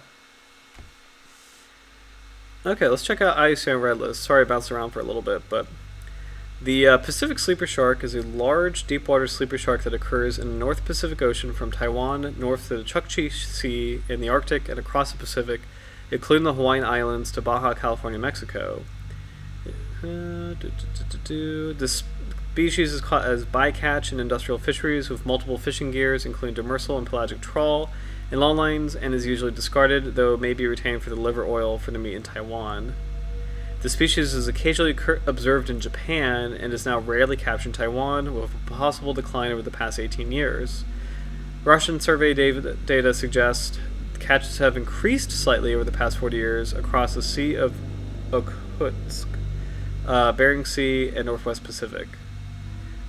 Okay, let's check out IUCN Red List. Sorry I bounced around for a little bit, but the Pacific sleeper shark is a large, deep-water sleeper shark that occurs in the North Pacific Ocean from Taiwan north to the Chukchi Sea in the Arctic and across the Pacific, including the Hawaiian Islands to Baja California, Mexico. This species is caught as bycatch in industrial fisheries with multiple fishing gears, including demersal and pelagic trawl, and long lines, and is usually discarded, though it may be retained for the liver oil for the meat in Taiwan. The species is occasionally observed in Japan and is now rarely captured in Taiwan, with a possible decline over the past 18 years. Russian survey data suggest catches have increased slightly over the past 40 years across the Sea of Okhotsk, Bering Sea, and Northwest Pacific.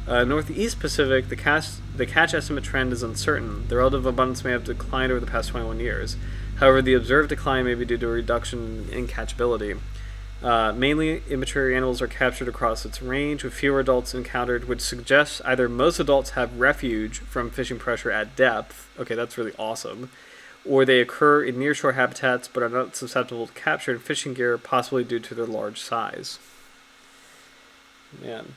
Northeast Pacific, the catch estimate trend is uncertain. The relative abundance may have declined over the past 21 years. However, the observed decline may be due to a reduction in catchability. Mainly, immature animals are captured across its range, with fewer adults encountered, which suggests either most adults have refuge from fishing pressure at depth. Okay, that's really awesome. Or they occur in nearshore habitats but are not susceptible to capture in fishing gear, possibly due to their large size. Man.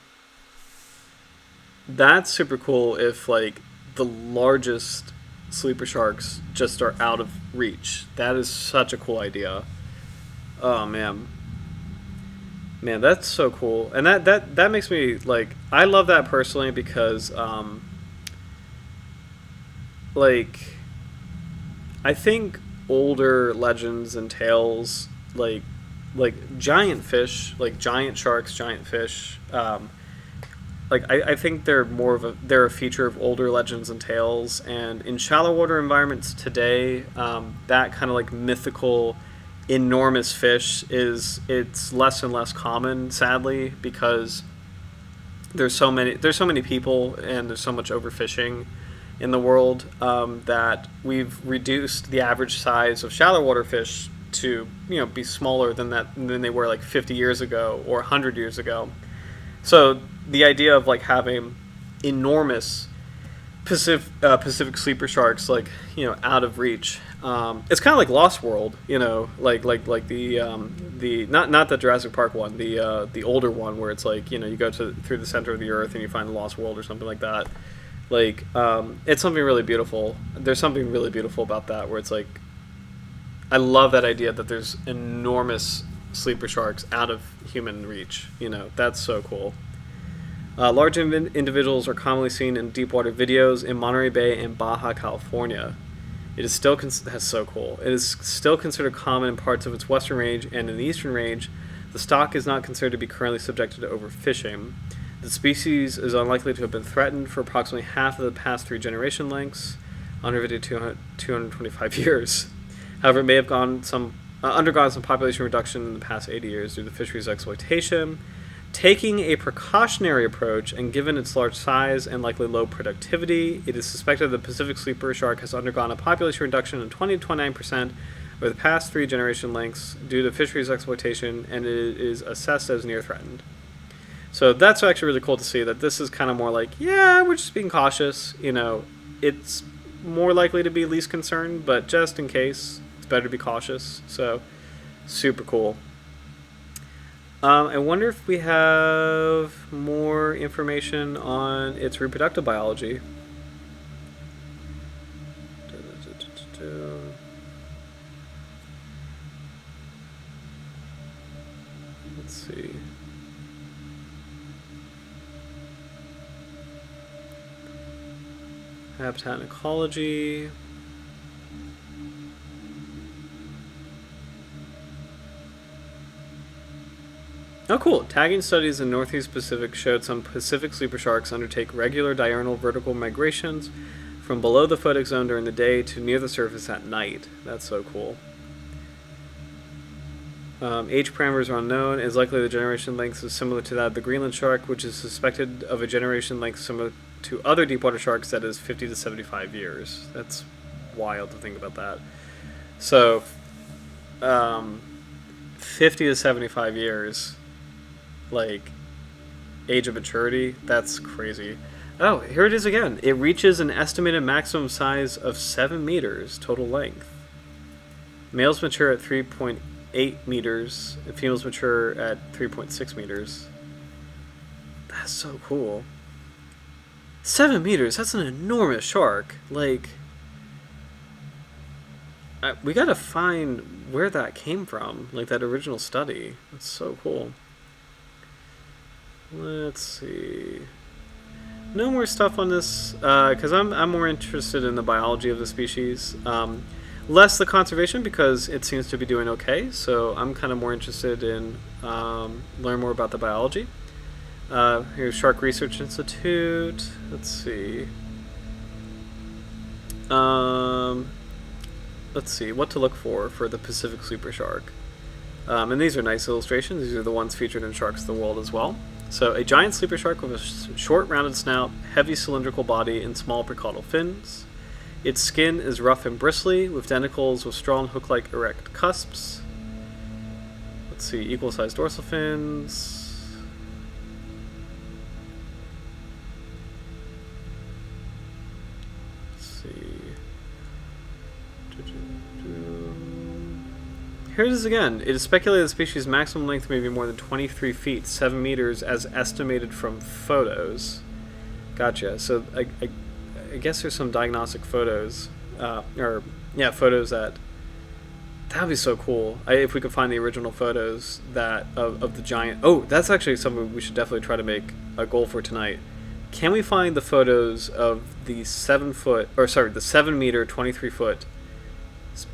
That's super cool if, like, the largest sleeper sharks just are out of reach. That is such a cool idea. Oh, man. Man, that's so cool. And that makes me, like, I love that personally because, like, I think older legends and tales, like giant fish, like giant sharks, giant fish, like I think they're they're a feature of older legends and tales, and in shallow water environments today, that kind of like mythical, enormous fish it's less and less common, sadly, because there's so many people and there's so much overfishing in the world, that we've reduced the average size of shallow water fish to be smaller than they were like 50 years ago or 100 years ago. So the idea of like having enormous Pacific sleeper sharks like out of reach, it's kind of like Lost World, like the not the Jurassic Park one, the older one where it's like you go through the center of the earth and you find the Lost World or something like that. Like it's something really beautiful. There's something really beautiful about that where it's like I love that idea that there's enormous sleeper sharks out of human reach. That's so cool. Large individuals are commonly seen in deep water videos in Monterey Bay and Baja California. It is still that's so cool. It is still considered common in parts of its western range, and in the eastern range, the stock is not considered to be currently subjected to overfishing. The species is unlikely to have been threatened for approximately half of the past 3 generation lengths, 150 to 225 years. However, it may have undergone some population reduction in the past 80 years due to fisheries exploitation. Taking a precautionary approach, and given its large size and likely low productivity, it is suspected the Pacific sleeper shark has undergone a population reduction of 20 to 29% over the past 3 generation lengths due to fisheries exploitation, and it is assessed as near threatened. So that's actually really cool to see that this is kind of more like, yeah, we're just being cautious. It's more likely to be least concern, but just in case, it's better to be cautious. So super cool. I wonder if we have more information on its reproductive biology. Let's see. Habitat and ecology. Oh, cool. Tagging studies in Northeast Pacific showed some Pacific sleeper sharks undertake regular diurnal vertical migrations from below the photic zone during the day to near the surface at night. That's so cool. Age parameters are unknown. It's likely the generation length is similar to that of the Greenland shark, which is suspected of a generation length similar to other deepwater sharks that is 50 to 75 years. That's wild to think about that. So, 50 to 75 years, like, age of maturity, that's crazy. Oh, here it is again. It reaches an estimated maximum size of 7 meters total length. Males mature at 3.8 meters, and females mature at 3.6 meters. That's so cool. 7 meters, that's an enormous shark. Like, we gotta find where that came from, like that original study. That's so cool. Let's see. No more stuff on this, because I'm more interested in the biology of the species. Less the conservation, because it seems to be doing okay, so I'm kind of more interested in learn more about the biology. Here's Shark Research Institute. Let's see. Let's see what to look for the Pacific sleeper shark. And these are nice illustrations. These are the ones featured in Sharks of the World as well. So a giant sleeper shark with a short rounded snout, heavy cylindrical body, and small precaudal fins. Its skin is rough and bristly, with denticles with strong hook-like erect cusps. Let's see, equal-sized dorsal fins. Let's see. Here it is again. It is speculated the species' maximum length may be more than 23 feet, 7 meters, as estimated from photos. Gotcha. So I guess there's some diagnostic photos, photos that would be so cool. If we could find the original photos of the giant. Oh, that's actually something we should definitely try to make a goal for tonight. Can we find the photos of the 7 meter, 23 foot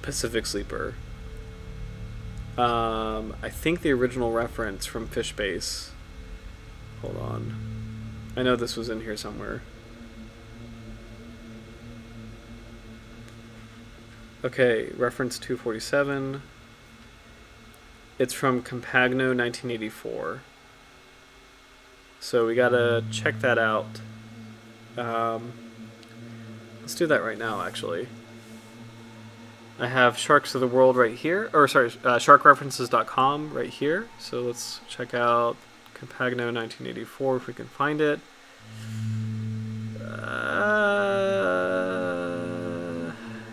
Pacific sleeper? I think the original reference from Fishbase. Hold on. I know this was in here somewhere. Okay, reference 247. It's from Compagno 1984. So we gotta check that out. Let's do that right now, actually. I have Sharks of the World right here, sharkreferences.com right here. So let's check out Compagno 1984 if we can find it. I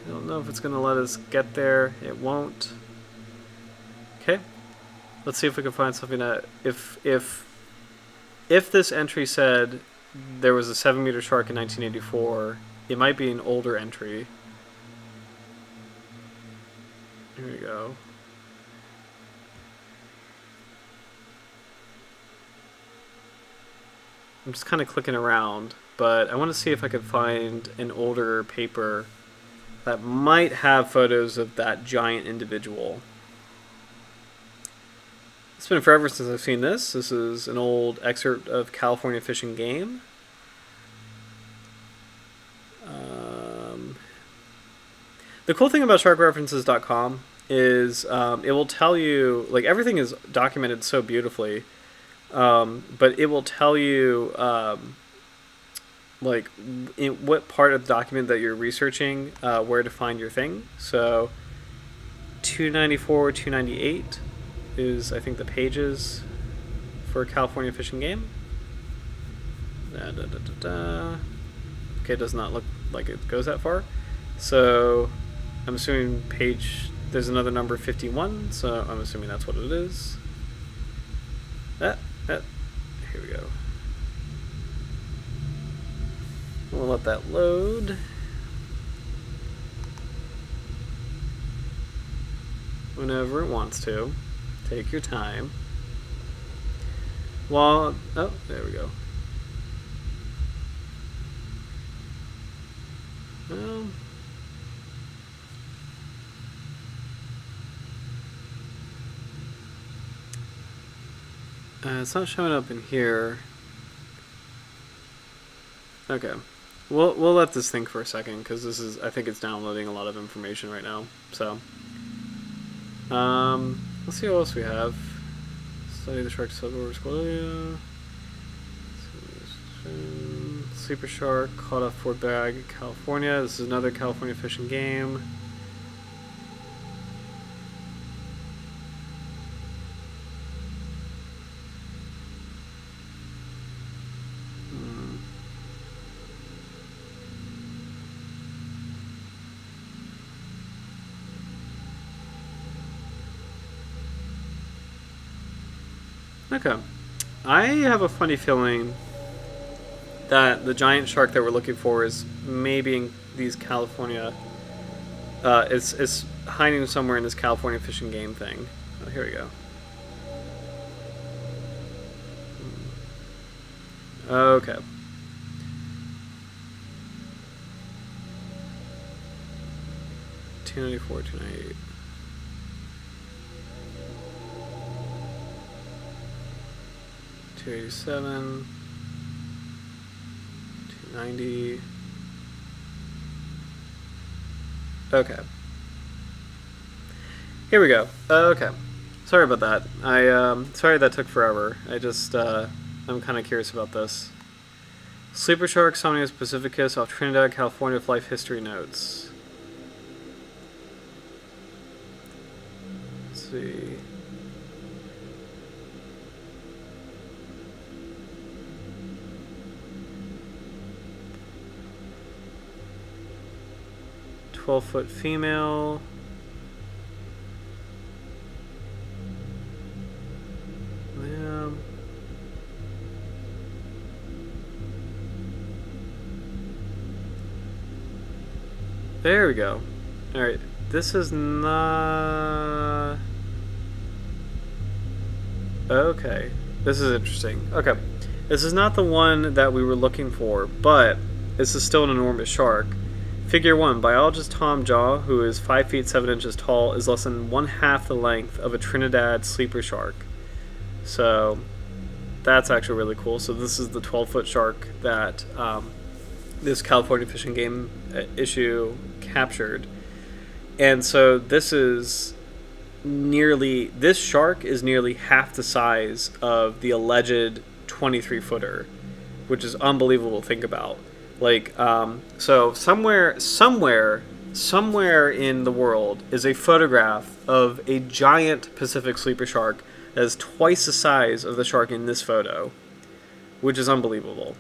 don't know if it's going to let us get there. It won't. Okay. Let's see if we can find something that if this entry said there was a 7 meter shark in 1984, it might be an older entry. Here we go. I'm just kind of clicking around, but I want to see if I could find an older paper that might have photos of that giant individual. It's been forever since I've seen this. This is an old excerpt of California Fish and Game. The cool thing about sharkreferences.com is it will tell you, like, everything is documented so beautifully, but it will tell you like in what part of the document that you're researching, where to find your thing. So 294, 298 is, I think, the pages for California Fish and Game. Okay, it does not look like it goes that far. So I'm assuming there's another number 51, so I'm assuming that's what it is. Here we go. We'll let that load. Whenever it wants to. Take your time. Oh, there we go. Well, it's not showing up in here. Okay, we'll let this think for a second, because I think it's downloading a lot of information right now. So, Let's see what else we have. Study the shark suborder Squalia. Sleeper shark caught off Fort Bragg, California. This is another California fishing game. Okay. I have a funny feeling that the giant shark that we're looking for is maybe in these California. It's hiding somewhere in this California fishing game thing. Oh, here we go. Okay. $294, $298. $287, $290. Okay. Here we go. Okay. Sorry about that. Sorry that took forever. I'm kind of curious about this. Sleeper shark, Somnius pacificus, off Trinidad, California, with life history notes. Let's see. Foot female. Yeah. There we go. Alright, this is not... Okay, this is interesting. Okay, this is not the one that we were looking for, but this is still an enormous shark. Figure 1, biologist Tom Jaw, who is 5 feet 7 inches tall, is less than 1/2 the length of a Trinidad sleeper shark. So that's actually really cool. So this is the 12-foot shark that this California fishing game issue captured. And so this shark is nearly half the size of the alleged 23-footer, which is unbelievable to think about. Like, so somewhere in the world is a photograph of a giant Pacific sleeper shark that is twice the size of the shark in this photo, which is unbelievable,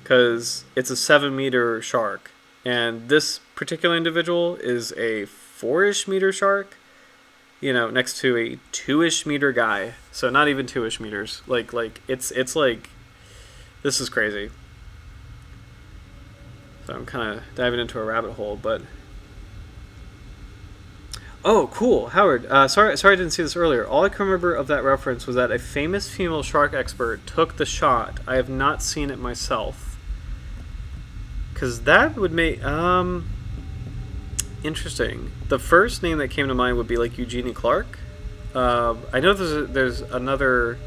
because it's a 7-meter shark, and this particular individual is a 4-ish meter shark, you know, next to a 2-ish meter guy. So not even 2-ish meters. Like it's like, this is crazy. So I'm kind of diving into a rabbit hole, but... Oh, cool, Howard. Sorry I didn't see this earlier. All I can remember of that reference was that a famous female shark expert took the shot. I have not seen it myself. Because that would make... interesting. The first name that came to mind would be like Eugenie Clark. I know there's another...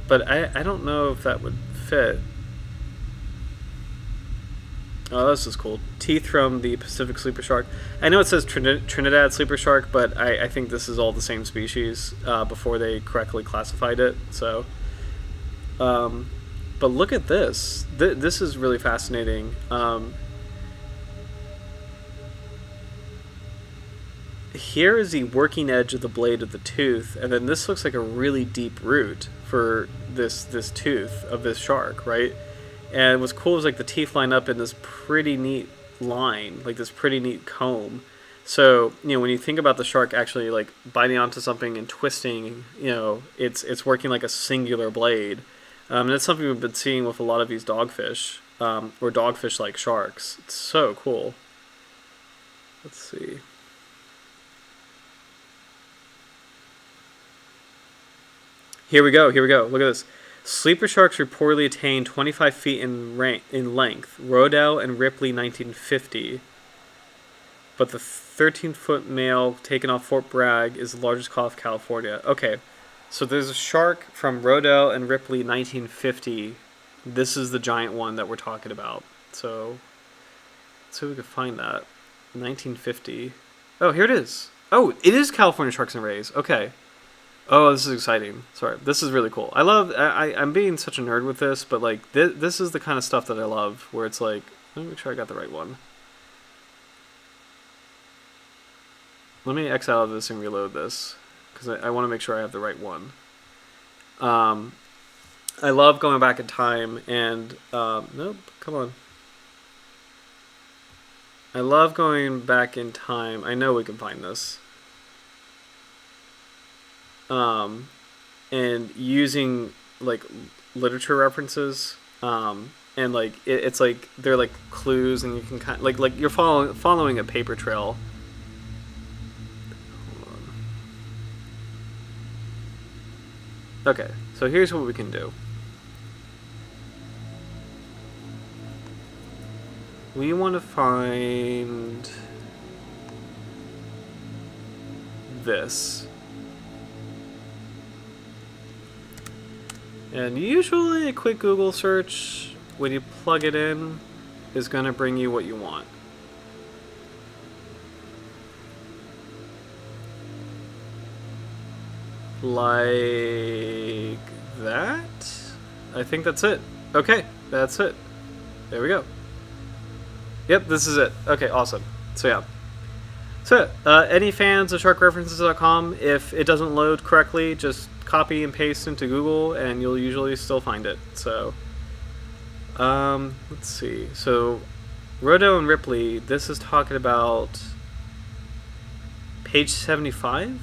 But I don't know if that would fit. Oh, this is cool. Teeth from the Pacific sleeper shark. I know it says Trinidad sleeper shark, but I think this is all the same species before they correctly classified it. So, but look at this. This is really fascinating. Here is the working edge of the blade of the tooth, and then this looks like a really deep root for this tooth of this shark, right? And what's cool is like the teeth line up in this pretty neat line, like this pretty neat comb. So, you know, when you think about the shark actually like biting onto something and twisting, you know, it's working like a singular blade. And that's something we've been seeing with a lot of these dogfish, or dogfish-like sharks. It's so cool. Let's see. Here we go. Look at this. Sleeper sharks reportedly attain 25 feet in length. Rodell and Ripley, 1950. But the 13-foot male taken off Fort Bragg is the largest caught off California. Okay, so there's a shark from Rodell and Ripley, 1950. This is the giant one that we're talking about. So let's see if we can find that. 1950. Oh, here it is. Oh, it is California Sharks and Rays. Okay. Oh, this is exciting. Sorry, this is really cool. I love. I'm being such a nerd with this, but like this is the kind of stuff that I love. Where it's like, let me make sure I got the right one. Let me X out of this and reload this because I want to make sure I have the right one. I love going back in time and nope, come on. I love going back in time. I know we can find this. And using like literature references, and like it's like they're like clues, and you can kind of, like you're following a paper trail. Hold on. Okay, so here's what we can do. We want to find this. And usually a quick Google search, when you plug it in, is going to bring you what you want. Like that? I think that's it. Okay, that's it. There we go. Yep, this is it. Okay, awesome. So yeah. So any fans of sharkreferences.com, if it doesn't load correctly, just copy and paste into Google and you'll usually still find it. So let's see. So Rodo and Ripley, this is talking about page 75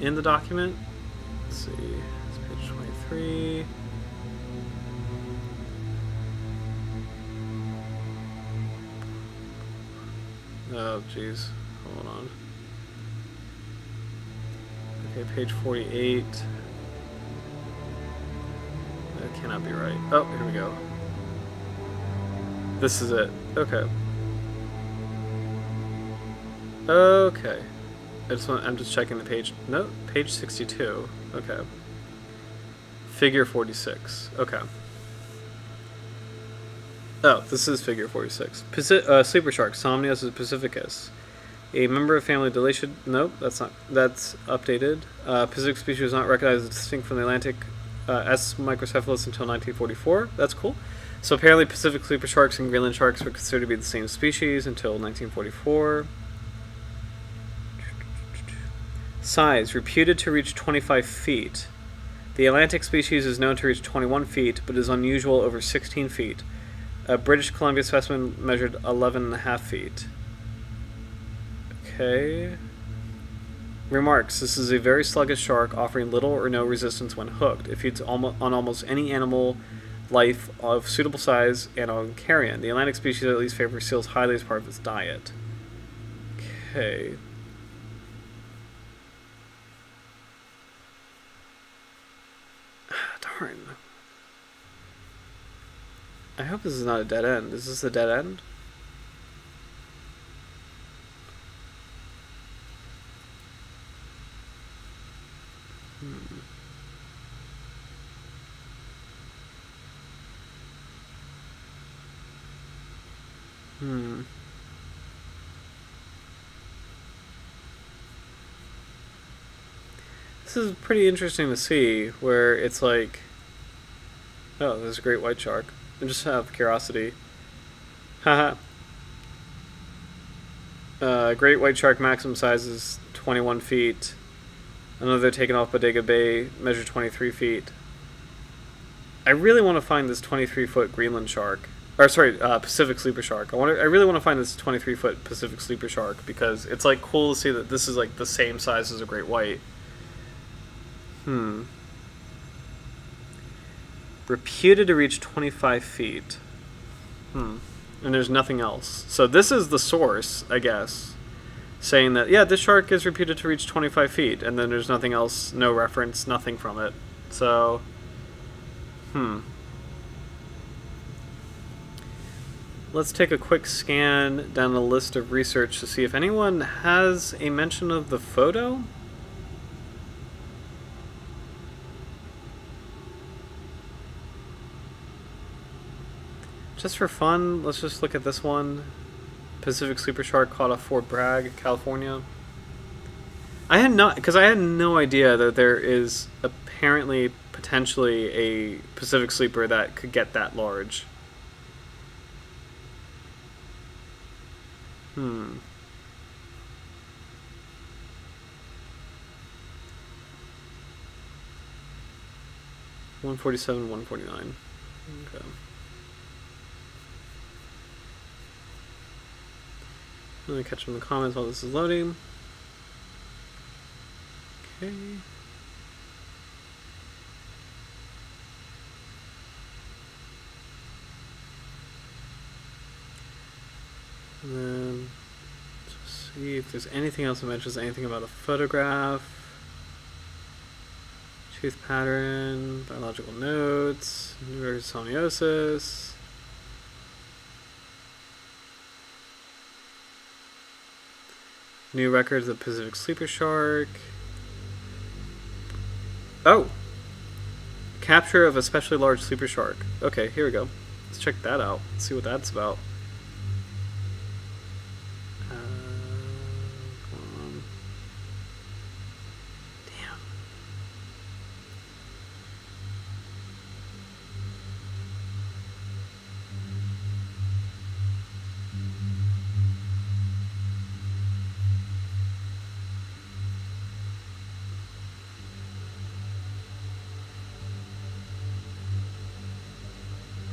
in the document. Let's see. It's page 23. Oh, jeez. Hold on. Okay, page 48. That cannot be right. Oh, here we go. This is it. Okay. Okay. I'm just checking the page. No, page 62. Okay. Figure 46. Okay. Oh, this is figure 46. Sleeper shark, Somnius pacificus. A member of family Delacia. Nope, that's not. That's updated. Pacific species was not recognized as distinct from the Atlantic S. microcephalus until 1944. That's cool. So apparently Pacific sleeper sharks and Greenland sharks were considered to be the same species until 1944. Size, reputed to reach 25 feet. The Atlantic species is known to reach 21 feet, but is unusual over 16 feet. A British Columbia specimen measured 11.5 feet. Okay. Remarks, this is a very sluggish shark, offering little or no resistance when hooked. It feeds on almost any animal life of suitable size and on carrion. The Atlantic species at least favors seals highly as part of its diet. Okay. Darn. I hope this is not a dead end. Is this a dead end? This is pretty interesting to see, where it's like, oh, there's a great white shark. I just have curiosity. Haha. Great white shark maximum size is 21 feet. Another taken off Bodega Bay measured 23 feet. I really want to find this 23-foot Greenland shark. Or sorry, Pacific sleeper shark. I really want to find this 23-foot Pacific sleeper shark because it's like cool to see that this is like the same size as a great white. Reputed to reach 25 feet. And there's nothing else. So this is the source, I guess, saying that, yeah, this shark is reputed to reach 25 feet, and then there's nothing else, no reference, nothing from it. So, let's take a quick scan down the list of research to see if anyone has a mention of the photo. Just for fun, let's just look at this one. Pacific sleeper shark caught off Fort Bragg, California. I had no idea that there is apparently potentially a Pacific sleeper that could get that large. Hmm. $147, $149. Okay. Let me catch them in the comments while this is loading. Okay. And then just see if there's anything else that mentions anything about a photograph. Tooth pattern, biological notes, neurosonosis. New records of Pacific sleeper shark. Oh! Capture of especially large sleeper shark. Okay, here we go. Let's check that out. Let's see what that's about. Come on. Damn.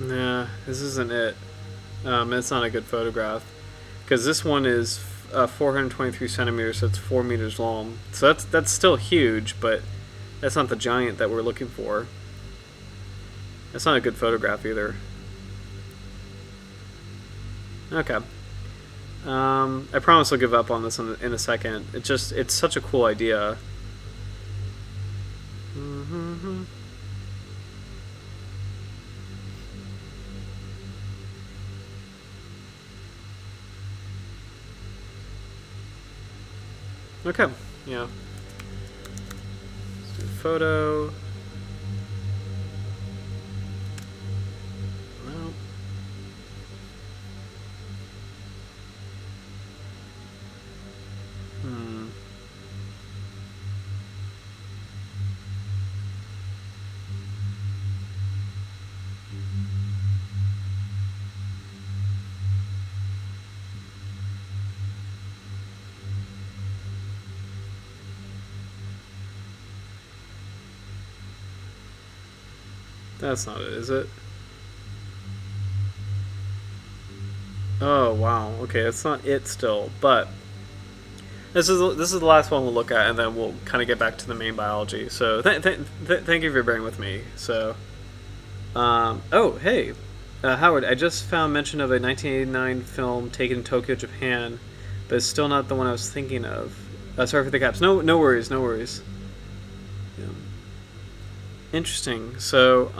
Nah, this isn't it. It's not a good photograph. Because this one is 423 centimeters, so it's 4 meters long. So that's still huge, but that's not the giant that we're looking for. That's not a good photograph either. Okay. I promise I'll give up on this in a second. It's such a cool idea. Okay, yeah. Let's do a photo. No. That's not it, is it? Oh wow. Okay, it's not it still, but this is the last one we'll look at, and then we'll kind of get back to the main biology. So thank you for bearing with me. So, oh hey, Howard, I just found mention of a 1989 film taken in Tokyo, Japan, but it's still not the one I was thinking of. Sorry for the caps. No worries, no worries. Yeah. Interesting. So,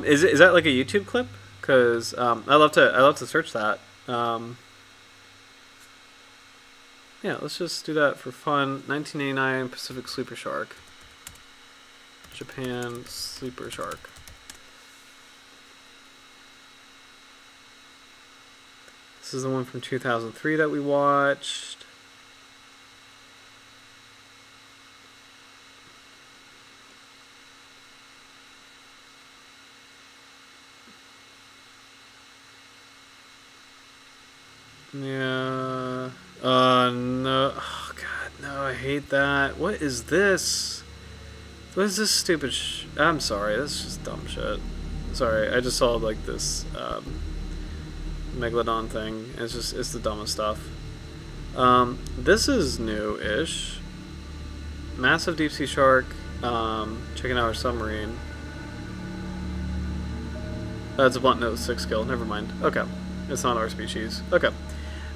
is that like a YouTube clip? Because I love to search that. Yeah, let's just do that for fun. 1989 Pacific sleeper shark. Japan sleeper shark. This is the one from 2003 that we watched. Yeah. No. Oh, God, no, I hate that. What is this? What is this stupid I'm sorry, that's just dumb shit. Sorry, I just saw, like, this, Megalodon thing. It's the dumbest stuff. This is new-ish. Massive deep sea shark. Checking out our submarine. That's a blunt nose 6 kill. Never mind. Okay, it's not our species. Okay,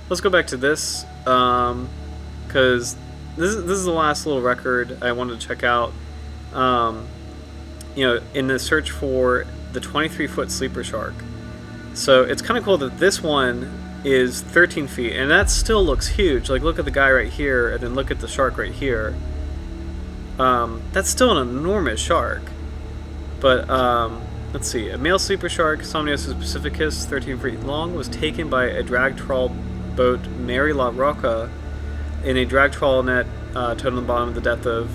let's go back to this because this is the last little record I wanted to check out. You know, in the search for the 23-foot sleeper shark. So it's kind of cool that this one is 13 feet, and that still looks huge. Like, look at the guy right here, and then look at the shark right here. That's still an enormous shark. But, let's see. A male sleeper shark, Somniosus pacificus, 13 feet long, was taken by a drag trawl boat, Mary La Roca, in a drag trawl net towed on the bottom of the depth of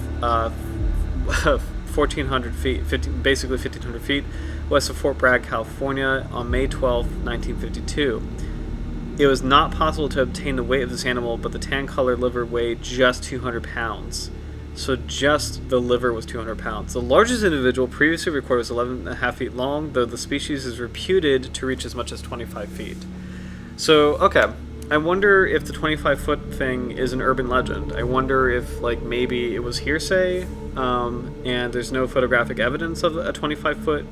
1,400 feet, basically 1,500 feet, west of Fort Bragg, California, on May 12, 1952. It was not possible to obtain the weight of this animal, but the tan-colored liver weighed just 200 pounds. So just the liver was 200 pounds. The largest individual previously recorded was 11.5 feet long, though the species is reputed to reach as much as 25 feet. So, okay. I wonder if the 25-foot thing is an urban legend. I wonder if, like, maybe it was hearsay, and there's no photographic evidence of a 25-foot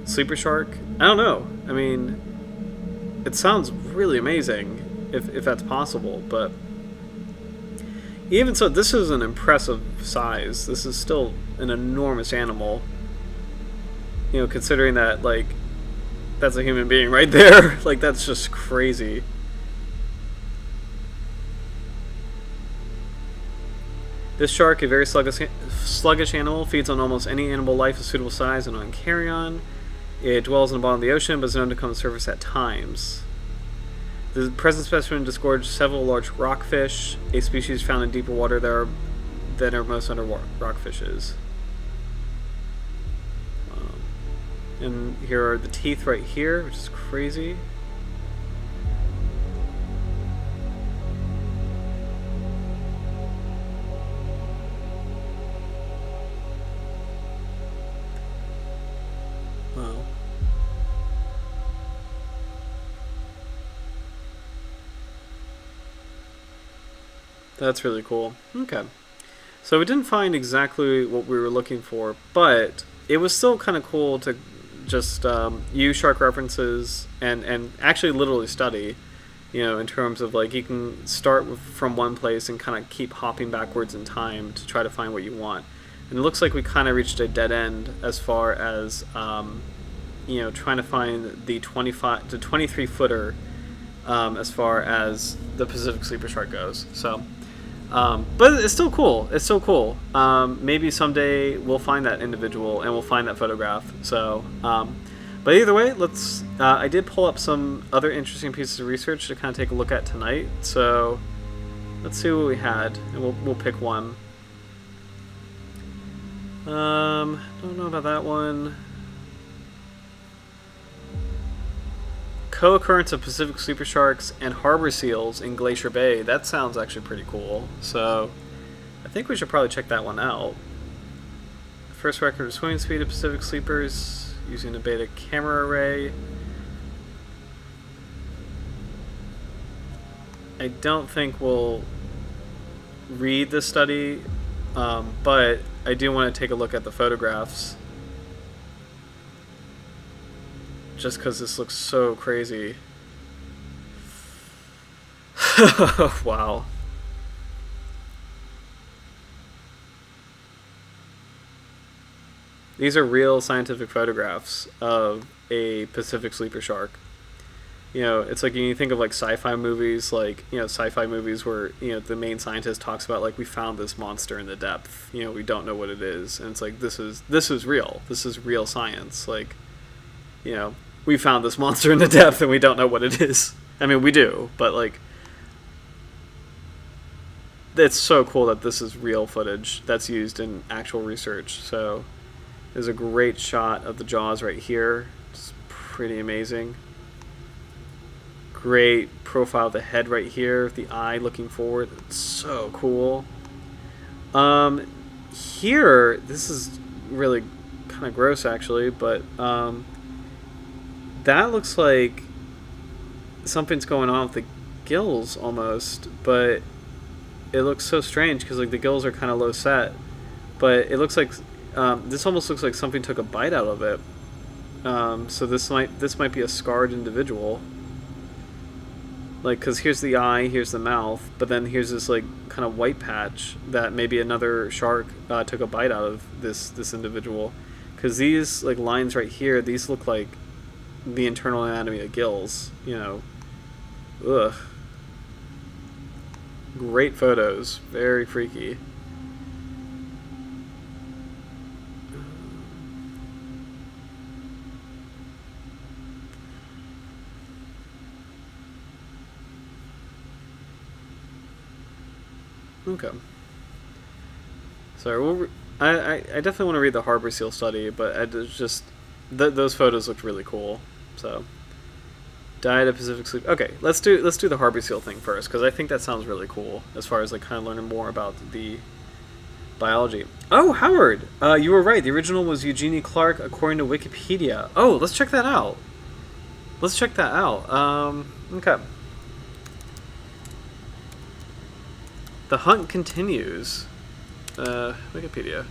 sleeper shark. I don't know. I mean, it sounds really amazing if that's possible, but even so, this is an impressive size. This is still an enormous animal. You know, considering that, like, that's a human being right there. Like, that's just crazy. This shark, a very sluggish animal, feeds on almost any animal life of suitable size and on carrion. It dwells in the bottom of the ocean, but is known to come to the surface at times. The present specimen disgorged several large rockfish, a species found in deeper water than are most underwater rockfishes. And here are the teeth right here, which is crazy. Wow. That's really cool. Okay. So we didn't find exactly what we were looking for, but it was still kind of cool to just use shark references and actually literally study, you know, in terms of, like, you can start from one place and kind of keep hopping backwards in time to try to find what you want. And it looks like we kind of reached a dead end as far as, you know, trying to find the 23 footer as far as the Pacific sleeper shark goes. So, but it's still cool. It's still cool. Maybe someday we'll find that individual and we'll find that photograph. So, but either way, let's. I did pull up some other interesting pieces of research to kind of take a look at tonight. So, let's see what we had, and we'll pick one. Don't know about that one. Co-occurrence of Pacific sleeper sharks and harbor seals in Glacier Bay. That sounds actually pretty cool. So I think we should probably check that one out. First record of swimming speed of Pacific sleepers using a beta camera array. I don't think we'll read the study, but I do want to take a look at the photographs. Just because this looks so crazy. Wow. These are real scientific photographs of a Pacific sleeper shark. You know, it's like, you think of, like, sci-fi movies, like, you know, sci-fi movies where, you know, the main scientist talks about, like, we found this monster in the depth. You know, we don't know what it is. And it's like, this is real. This is real science. Like, you know, we found this monster in the depth and we don't know what it is. I mean, we do, but, like, it's so cool that this is real footage that's used in actual research. So there's a great shot of the jaws right here. It's pretty amazing. Great profile of the head right here, the eye looking forward. It's so cool. Here, this is really kind of gross actually, but that looks like something's going on with the gills almost, but it looks so strange because, like, the gills are kind of low set, but it looks like this almost looks like something took a bite out of it. So this might be a scarred individual. Like, because here's the eye, here's the mouth, but then here's this, like, kind of white patch that maybe another shark took a bite out of this individual. Because these, like, lines right here, these look like the internal anatomy of gills, you know. Ugh. Great photos. Very freaky. Okay. Sorry, I definitely want to read the harbor seal study, but just those photos looked really cool. So, diet of Pacific sleep. Okay, let's do the harbor seal thing first because I think that sounds really cool as far as like kind of learning more about the biology. Oh, Howard, you were right. The original was Eugenie Clark, according to Wikipedia. Oh, let's check that out. Let's check that out. Okay. The hunt continues. Wikipedia.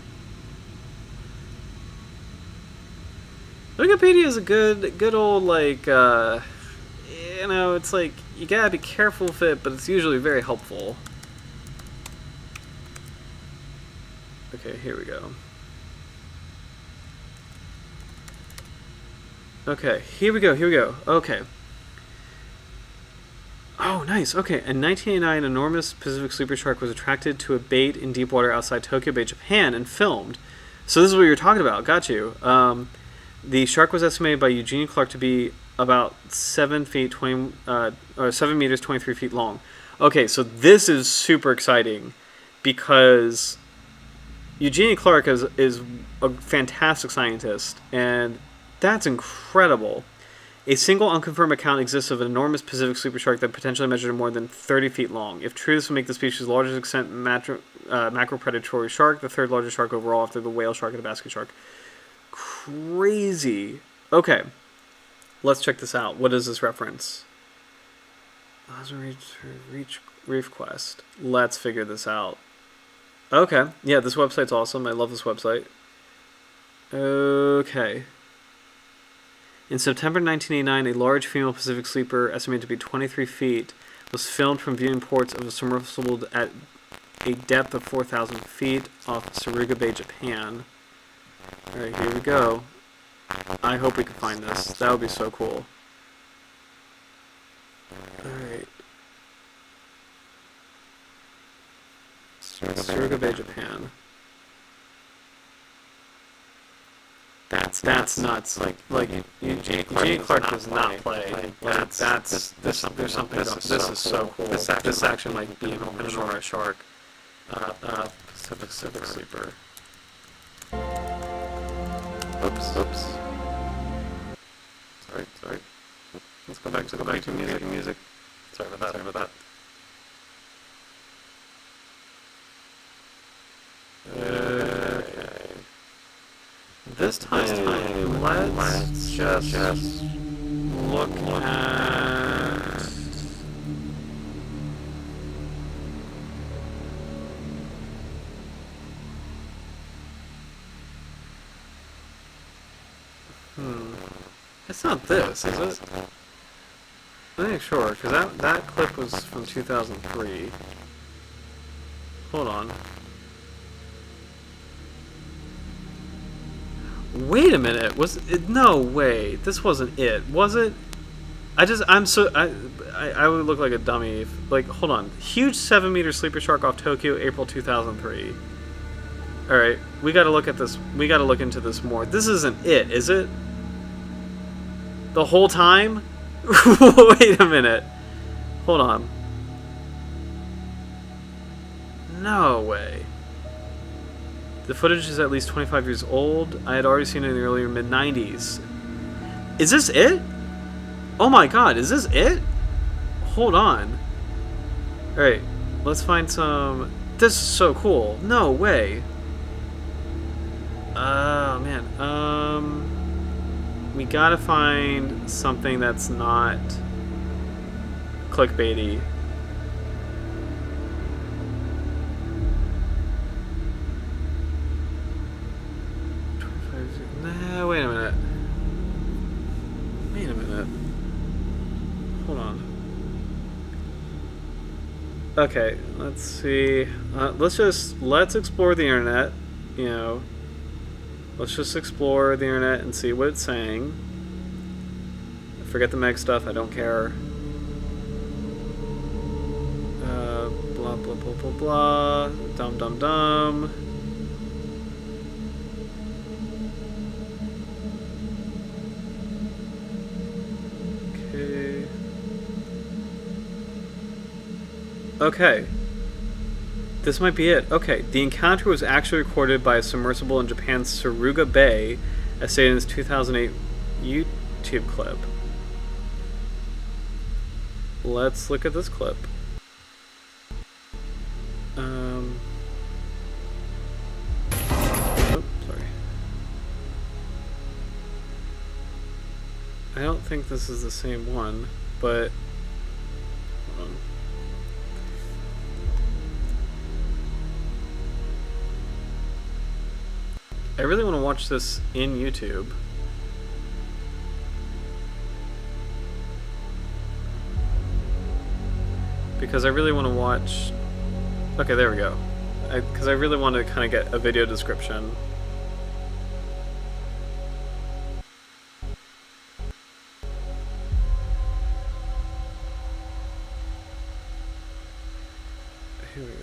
Wikipedia is a good old like. It's like you gotta be careful with it, but it's usually very helpful. Okay, here we go. Okay, here we go. Okay. Oh, nice. Okay, in 1989, an enormous Pacific sleeper shark was attracted to a bait in deep water outside Tokyo Bay, Japan, and filmed. So this is what you're talking about. Got you. The shark was estimated by Eugenie Clark to be about 7 meters 23 feet long. Okay, so this is super exciting because Eugenie Clark is a fantastic scientist, and that's incredible. A single unconfirmed account exists of an enormous Pacific sleeper shark that potentially measured more than 30 feet long. If true, this would make the species' largest extent macropredatory shark, the third largest shark overall after the whale shark and the basket shark. Crazy. Okay, let's check this out. What is this reference? Reef Quest. Let's figure this out. Okay, yeah, this website's awesome. I love this website. Okay. In September 1989, a large female Pacific sleeper, estimated to be 23 feet, was filmed from viewing ports of a submersible at a depth of 4,000 feet off Suruga Bay, Japan. Alright, here we go. I hope we can find this. That would be so cool. Alright. Suruga Bay, Japan. That's nuts. Like Eugenie Clark does not play. Like there's something. This is so cool. This action might be an enormous shark. Pacific sleeper. Oops. Sorry. Let's go back to music. Sorry about that. Okay. This time, let's just look at... It's not this, is it? I'm not sure, because that clip was from 2003. Hold on. Wait a minute, was it? No way, this wasn't it, was it? I would look like a dummy if, like, hold on. Huge 7-meter sleeper shark off Tokyo, April 2003. Alright, we gotta look at this, we gotta look into this more. This isn't it, is it? The whole time? Wait a minute. Hold on. No way. The footage is at least 25 years old. I had already seen it in the earlier mid-90s. Is this it? Oh my god, is this it? Hold on. Alright, let's find some... This is so cool. No way. Oh, man. We gotta find something that's not clickbaity. Nah, wait a minute. Hold on. Okay, let's see. Let's explore the internet, you know. Let's just explore the internet and see what it's saying. Forget the Meg stuff, I don't care. Blah, blah, blah, blah, blah. Dum. Okay. This might be it. Okay, the encounter was actually recorded by a submersible in Japan's Suruga Bay, as stated in this 2008 YouTube clip. Let's look at this clip. Oh, sorry. I don't think this is the same one, but hold on. I really want to watch this in YouTube. Because I really want to watch... Okay, there we go. Because I really want to kind of get a video description. Here we go.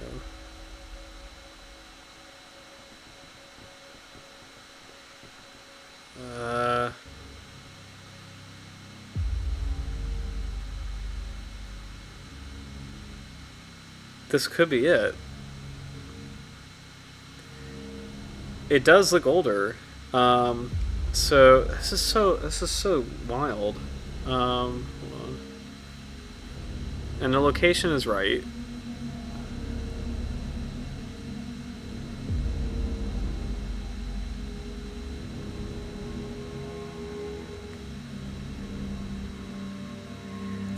This could be it. It does look older. So this is so wild. Hold on. And the location is right.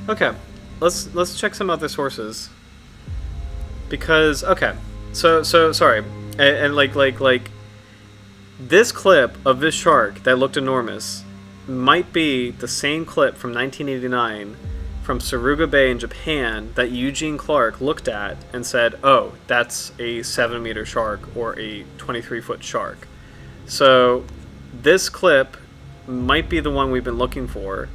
Okay, let's check some other sources. Because okay, so sorry, and like this clip of this shark that looked enormous might be the same clip from 1989 from Suruga Bay in Japan that Eugene Clark looked at and said, "Oh, that's a 7-meter shark or a 23-foot shark." So this clip might be the one we've been looking for.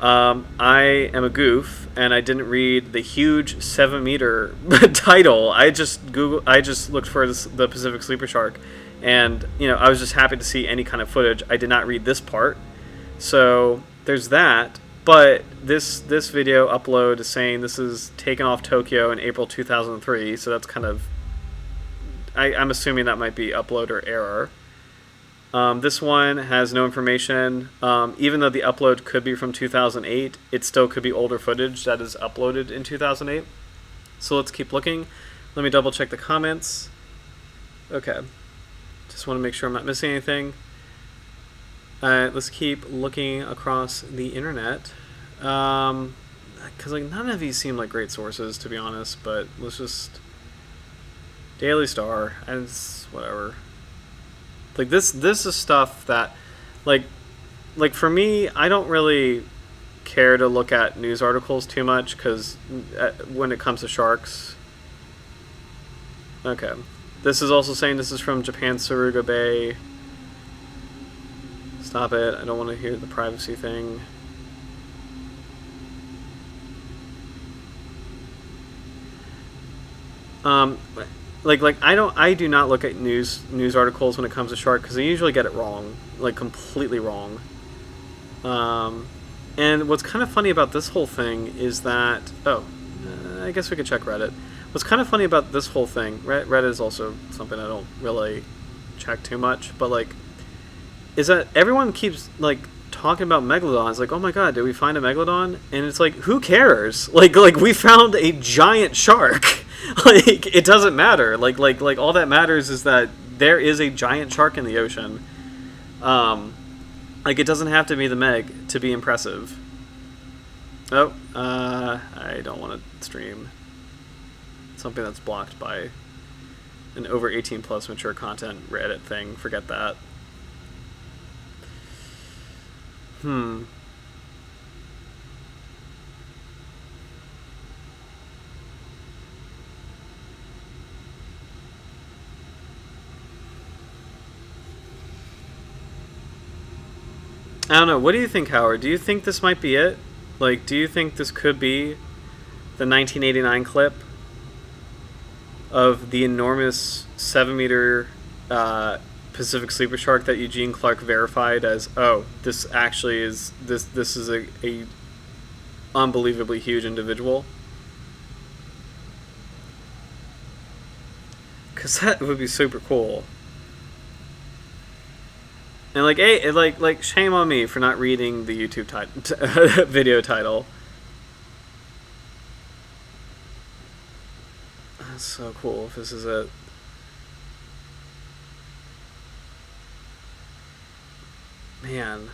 I am a goof, and I didn't read the huge 7-meter title. I just looked for the Pacific sleeper shark, and I was just happy to see any kind of footage. I did not read this part, so there's that. But this video upload is saying this is taken off Tokyo in April 2003, so that's kind of I'm assuming that might be uploader error. This one has no information. Even though the upload could be from 2008, it still could be older footage that is uploaded in 2008. So let's keep looking. Let me double check the comments. Okay. Just want to make sure I'm not missing anything. Let's keep looking across the internet. Because none of these seem like great sources, to be honest, but let's just... Daily Star, and it's whatever. Like this is stuff that, like for me, I don't really care to look at news articles too much because when it comes to sharks. Okay, this is also saying this is from Japan's Suruga Bay. Stop it! I don't want to hear the privacy thing. I do not look at news articles when it comes to shark because I usually get it wrong, like completely wrong. And what's kind of funny about this whole thing is that I guess we could check Reddit. What's kind of funny about this whole thing, Reddit is also something I don't really check too much, but is that everyone keeps talking about megalodons, like, oh my god, did we find a megalodon? And it's like, who cares? Like we found a giant shark. It doesn't matter. Like all that matters is that there is a giant shark in the ocean. It doesn't have to be the Meg to be impressive. Oh, I don't want to stream something that's blocked by an over 18 plus mature content Reddit thing. Forget that. I don't know. What do you think, Howard? Do you think this might be it? Do you think this could be the 1989 clip of the enormous 7-meter Pacific sleeper shark that Eugene Clark verified as, oh, this actually is this is a unbelievably huge individual? Because that would be super cool. And like, hey, like shame on me for not reading the YouTube video title. That's so cool. If this is it. Man.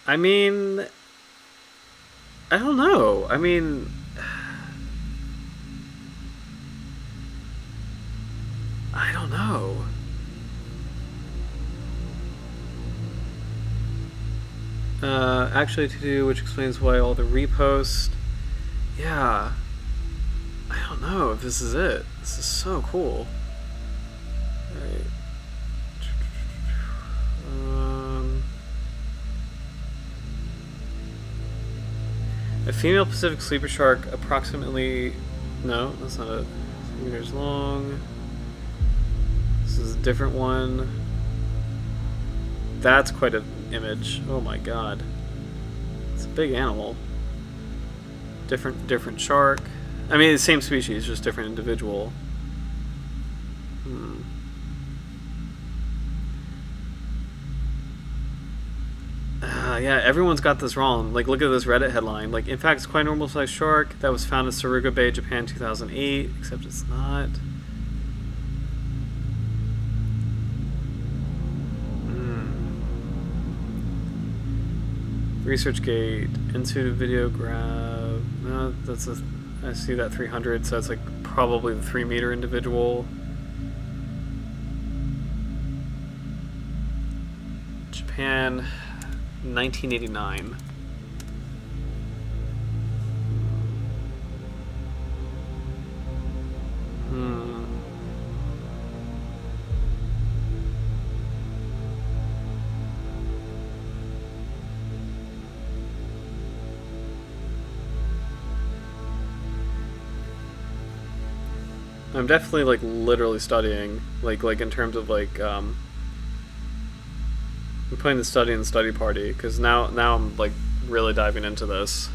I mean, I don't know. I mean, I don't know. Actually to do, which explains why all the reposts. Yeah. I don't know if this is it. This is so cool. Alright. A female Pacific sleeper shark approximately... No, that's not it. 3 meters long. This is a different one. That's quite an image. Oh my god. It's a big animal. Different shark. I mean, the same species, just different individual. Yeah, everyone's got this wrong. Like, look at this Reddit headline. Like, in fact, it's quite a normal-sized shark that was found in Suruga Bay, Japan, 2008. Except it's not. ResearchGate, into video grab. No, that's a. I see that 300, so it's like probably the 3 meter individual. Japan, 1989. I'm definitely like literally studying, like in terms of like I'm putting the study in the study party because now I'm like really diving into this.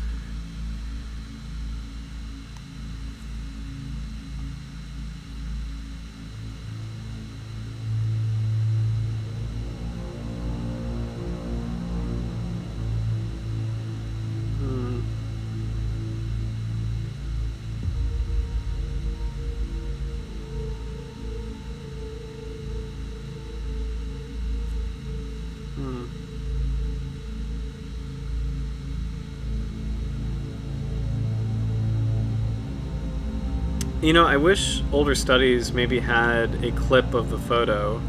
You know, I wish older studies maybe had a clip of the photo.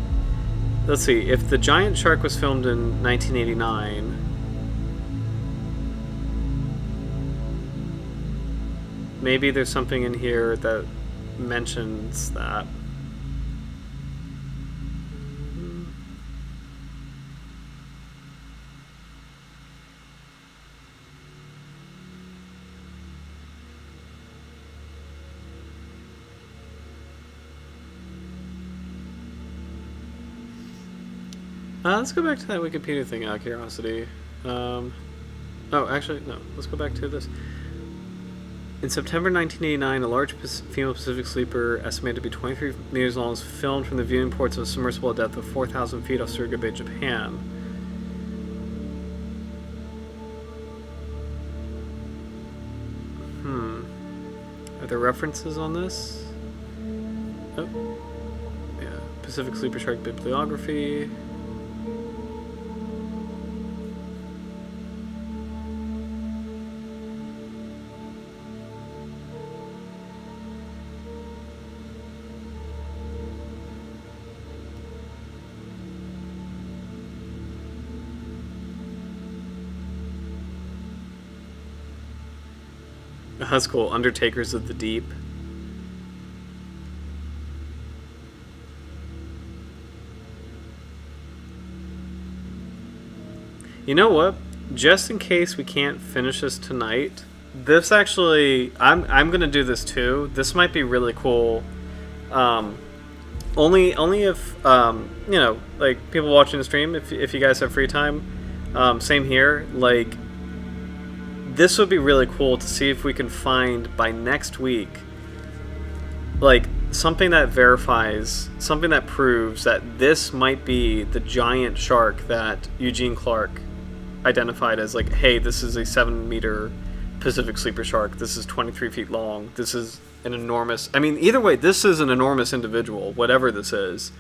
Let's see, if the giant shark was filmed in 1989, maybe there's something in here that mentions that. Let's go back to that Wikipedia thing out of curiosity. Oh, actually, no. Let's go back to this. In September 1989, a large female Pacific sleeper, estimated to be 23 meters long, was filmed from the viewing ports of a submersible at depth of 4,000 feet off Suruga Bay, Japan. Are there references on this? Oh. Yeah. Pacific sleeper shark bibliography. That's cool. Undertakers of the Deep. You know what? Just in case we can't finish this tonight, this actually, I'm gonna do this too. This might be really cool. Only if you know, like people watching the stream. If you guys have free time, Same here. Like, this would be really cool to see if we can find by next week, like, something that verifies, something that proves that this might be the giant shark that Eugene Clark identified as, like, hey, this is a 7-meter Pacific sleeper shark. This is 23 feet long. This is an enormous... I mean, either way, this is an enormous individual, whatever this is.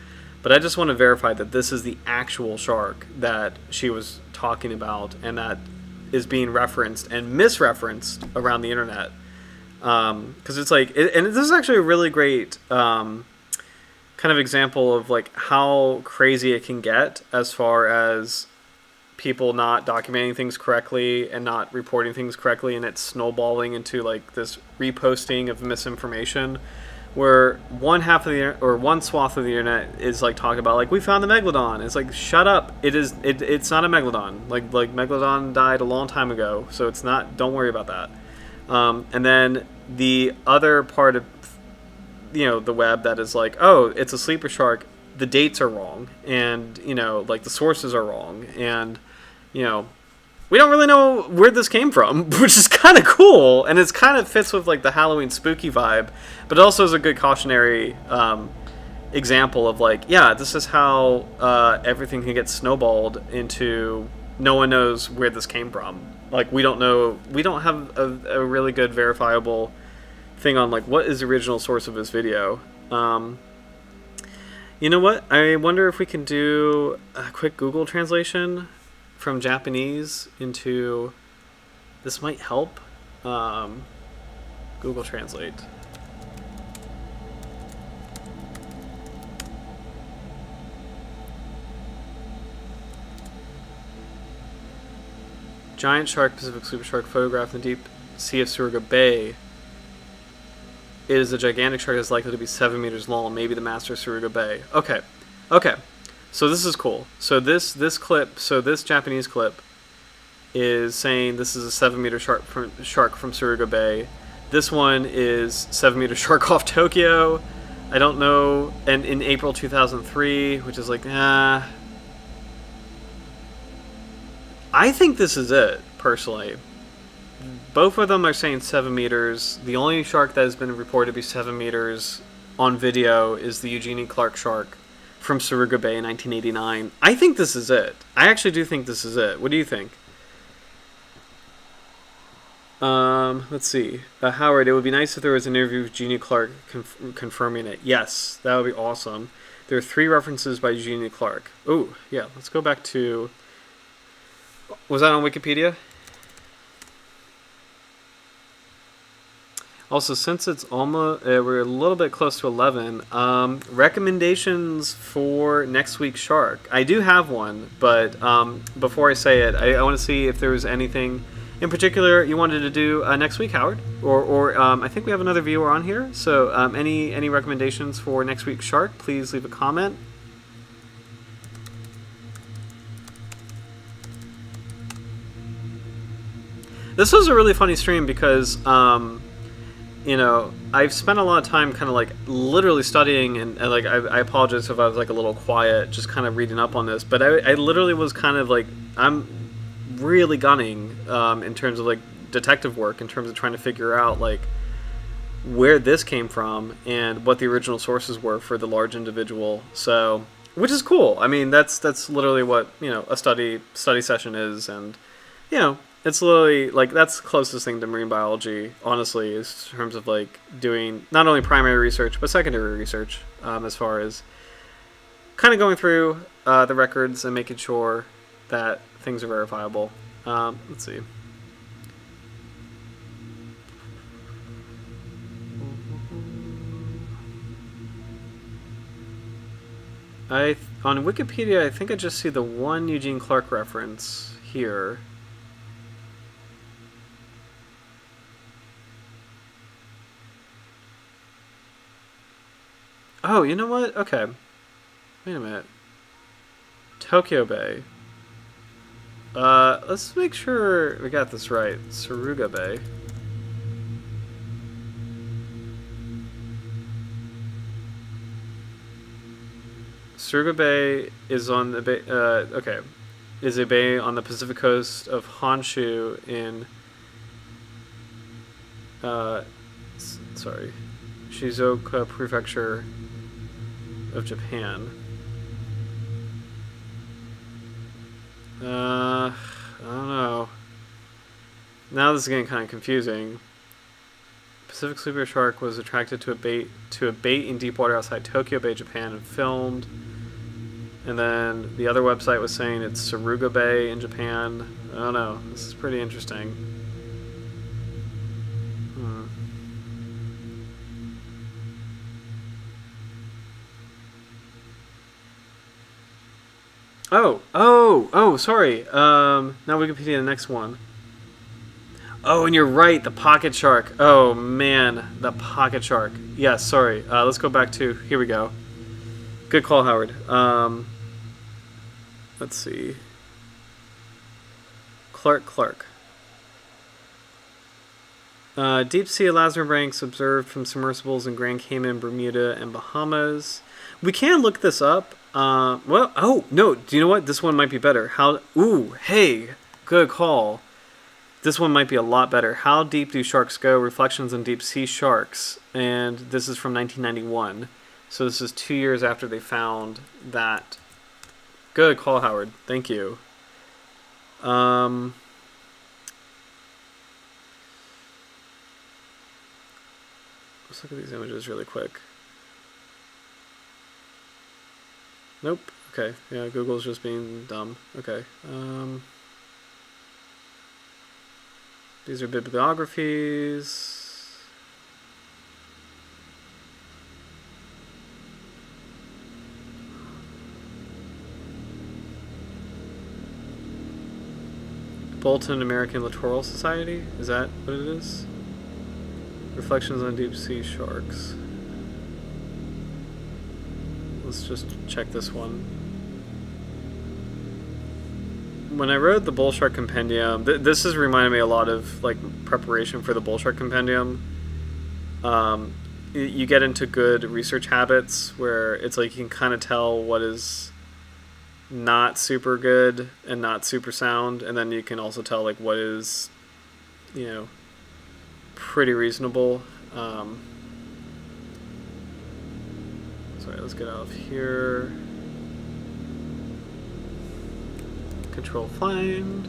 But I just want to verify that this is the actual shark that she was talking about and that is being referenced and misreferenced around the internet. Because it's like... and this is actually a really great kind of example of, like, how crazy it can get as far as people not documenting things correctly and not reporting things correctly, and it's snowballing into, like, this reposting of misinformation where one swath of the internet is, like, talking about, like, we found the megalodon. It's like, shut up. It's not a megalodon. Like megalodon died a long time ago, so it's not, don't worry about that. And then the other part of, you know, the web that is like, oh, it's a sleeper shark, the dates are wrong, and, you know, like, the sources are wrong, and, you know, we don't really know where this came from, which is kind of cool, and it kind of fits with, like, the Halloween spooky vibe, but it also is a good cautionary example of, like, yeah, this is how everything can get snowballed into no one knows where this came from. Like, we don't know, we don't have a really good verifiable thing on, like, what is the original source of this video. You know what? I wonder if we can do a quick Google translation from Japanese into... This might help. Google Translate. Giant shark, Pacific sleeper shark, photographed in the deep sea of Suruga Bay. It is a gigantic shark that is likely to be 7 meters long, maybe the master of Suruga Bay. Okay. So this is cool. So this Japanese clip is saying this is a 7-meter shark from Suruga Bay. This one is 7-meter shark off Tokyo. I don't know. And in April 2003, which is like, I think this is it, personally. Both of them are saying 7 meters. The only shark that has been reported to be 7 meters on video is the Eugenie Clark shark from Suruga Bay in 1989. I think this is it. I actually do think this is it. What do you think? Let's see. Howard, it would be nice if there was an interview with Eugenie Clark confirming it. Yes, that would be awesome. There are 3 references by Eugenie Clark. Oh, yeah. Let's go back to... Was that on Wikipedia? Also, since it's almost, we're a little bit close to 11, recommendations for next week's shark. I do have one, but before I say it, I want to see if there was anything in particular you wanted to do next week, Howard. Or I think we have another viewer on here, so any recommendations for next week's shark, please leave a comment. This was a really funny stream because... you know, I've spent a lot of time kind of, like, literally studying, and like, I apologize if I was, like, a little quiet, just kind of reading up on this, but I literally was kind of, like, I'm really gunning in terms of, like, detective work, in terms of trying to figure out, like, where this came from and what the original sources were for the large individual, so, which is cool. I mean, that's literally what, you know, a study session is, and, you know, it's literally, like, that's the closest thing to marine biology, honestly, is in terms of, like, doing not only primary research, but secondary research, as far as kind of going through the records and making sure that things are verifiable. Let's see. On Wikipedia, I think I just see the one Eugene Clark reference here. Oh, you know what? Okay. Wait a minute. Tokyo Bay. Let's make sure we got this right. Suruga Bay. Suruga Bay is on the bay. Okay. is a bay on the Pacific coast of Honshu in Shizuoka Prefecture of Japan. I don't know. Now this is getting kind of confusing. Pacific sleeper shark was attracted to a bait in deep water outside Tokyo Bay, Japan, and filmed. And then the other website was saying it's Suruga Bay in Japan. I don't know. This is pretty interesting. Oh, sorry. Now Wikipedia, the next one. Oh, and you're right, the pocket shark. Oh, man, the pocket shark. Yes, sorry. Let's go back to, here we go. Good call, Howard. Let's see. Clark. Deep sea elasmobranchs observed from submersibles in Grand Cayman, Bermuda, and Bahamas. We can look this up. No, do you know what? This one might be better. Hey, good call. This one might be a lot better. How deep do sharks go? Reflections on deep sea sharks. And this is from 1991. So this is 2 years after they found that. Good call, Howard. Thank you. Let's look at these images really quick. Nope. Okay. Yeah, Google's just being dumb. Okay. These are bibliographies. Bolton American Littoral Society? Is that what it is? Reflections on deep sea sharks. Let's just check this one. When I wrote the Bull Shark Compendium, this has reminded me a lot of like preparation for the Bull Shark Compendium. You get into good research habits where it's like you can kind of tell what is not super good and not super sound, and then you can also tell like what is, pretty reasonable. Sorry, let's get out of here. Control find.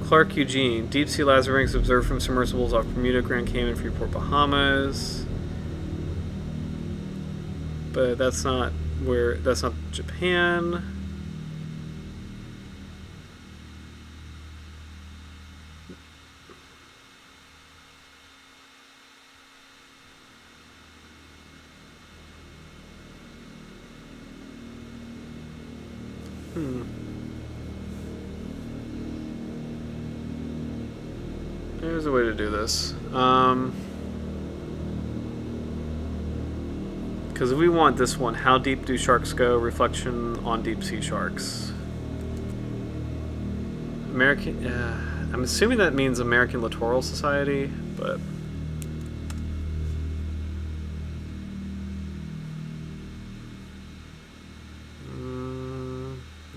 Clark Eugene. Deep sea elasmobranchs observed from submersibles off Bermuda, Grand Cayman, Freeport, Bahamas. But that's not Japan. There's a way to do this. Because we want this one. How deep do sharks go? Reflection on deep sea sharks. I'm assuming that means American Littoral Society, but...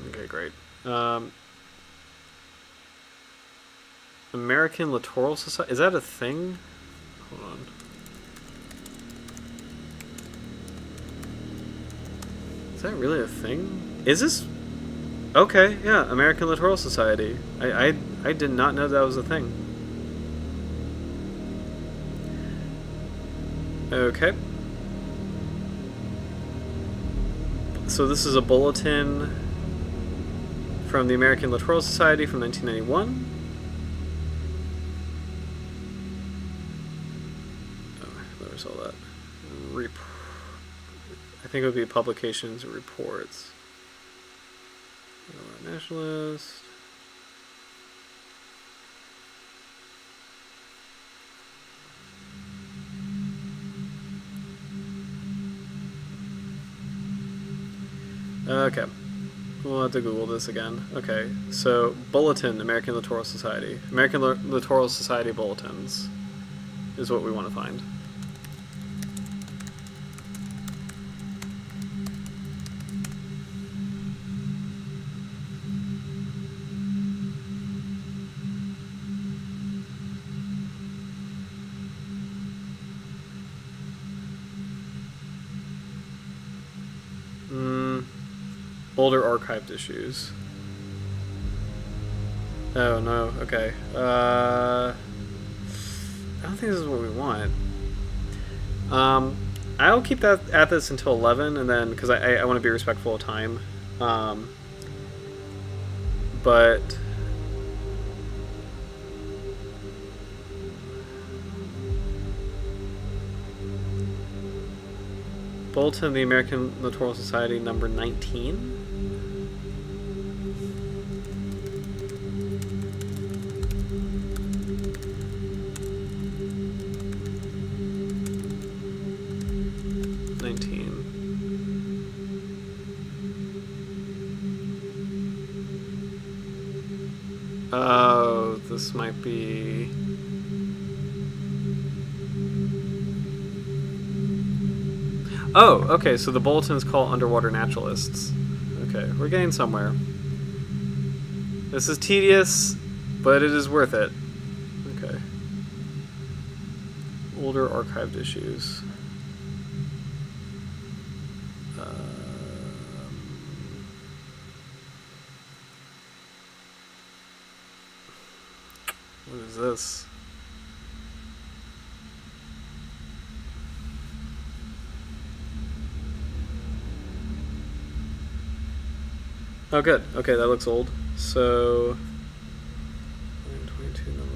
okay, great. American Littoral Society? Is that a thing? Hold on. Is that really a thing? Is this? Okay, yeah, American Littoral Society. I did not know that was a thing. Okay. So this is a bulletin from the American Littoral Society from 1991. All that. I think it would be publications or reports. Nationalist. Okay. We'll have to Google this again. Okay. So, Bulletin, American Littoral Society. American Littoral Society bulletins is what we want to find. Older archived issues. Oh no, okay. I don't think this is what we want. I'll keep that at this until 11, and then, because I want to be respectful of time. But... Bulletin of the American Littoral Society, number 19. Oh, this might be... Oh, okay, so the bulletins call underwater naturalists. Okay, we're getting somewhere. This is tedious, but it is worth it. Okay. Older archived issues. What is this? Oh, good. Okay, that looks old. So, 922, number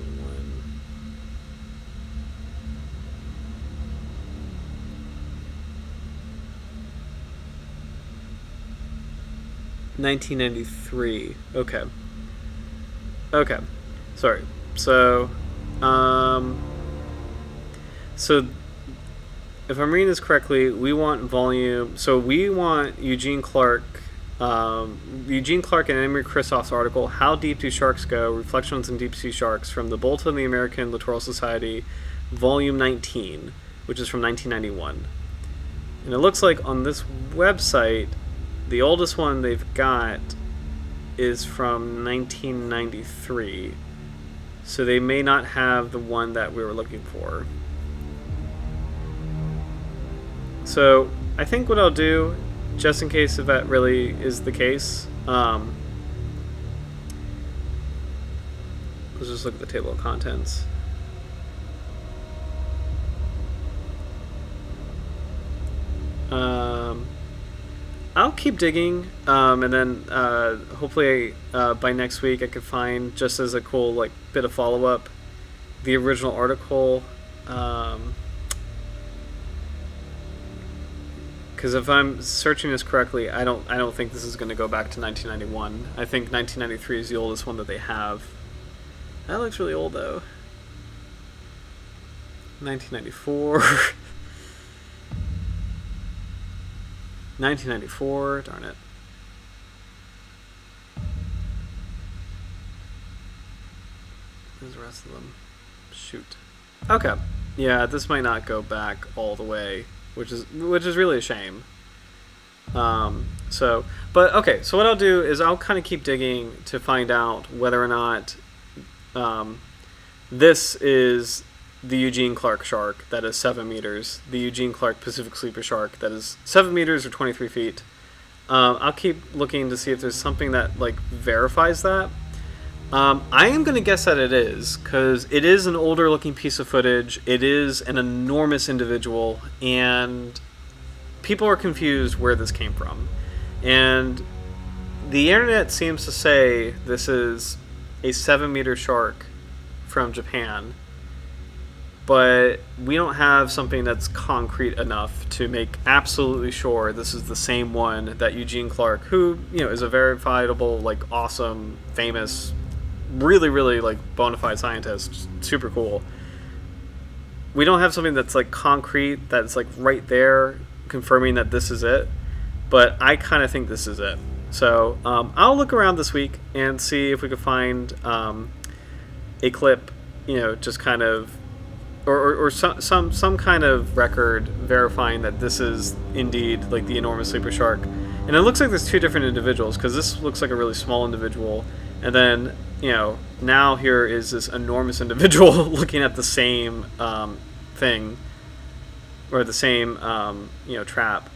1. $1993. Okay. Okay. Sorry. So, so if I'm reading this correctly, we want volume. So we want Eugene Clark and Emery Kristoff's article, "How Deep Do Sharks Go? Reflections on Deep Sea Sharks," from the Bulletin of the American Littoral Society, Volume 19, which is from 1991. And it looks like on this website, the oldest one they've got is from 1993. So they may not have the one that we were looking for. So I think what I'll do, just in case if that really is the case, let's just look at the table of contents. I'll keep digging, and then hopefully by next week I could find, just as a cool like bit of follow-up, the original article. Because if I'm searching this correctly, I don't think this is going to go back to 1991. I think 1993 is the oldest one that they have. That looks really old though. 1994. 1994, darn it. There's the rest of them. Shoot. Okay. Yeah, this might not go back all the way, which is really a shame. So what I'll do is I'll kind of keep digging to find out whether or not this is the Eugene Clark shark that is 7 meters, the Eugene Clark Pacific Sleeper shark that is 7 meters or 23 feet. I'll keep looking to see if there's something that like verifies that. I am going to guess that it is, because it is an older looking piece of footage. It is an enormous individual, and people are confused where this came from. And the internet seems to say this is a 7-meter shark from Japan, but we don't have something that's concrete enough to make absolutely sure this is the same one that Eugene Clark, who, you know, is a verifiable, like, awesome, famous, really, really, like, bona fide scientist, super cool. We don't have something that's, like, concrete, that's, like, right there, confirming that this is it, but I kind of think this is it. So I'll look around this week and see if we can find a clip, you know, just kind of, or some kind of record verifying that this is indeed like the enormous sleeper shark. And it looks like there's two different individuals, because this looks like a really small individual, and then, you know, now here is this enormous individual looking at the same thing, or the same you know, trap.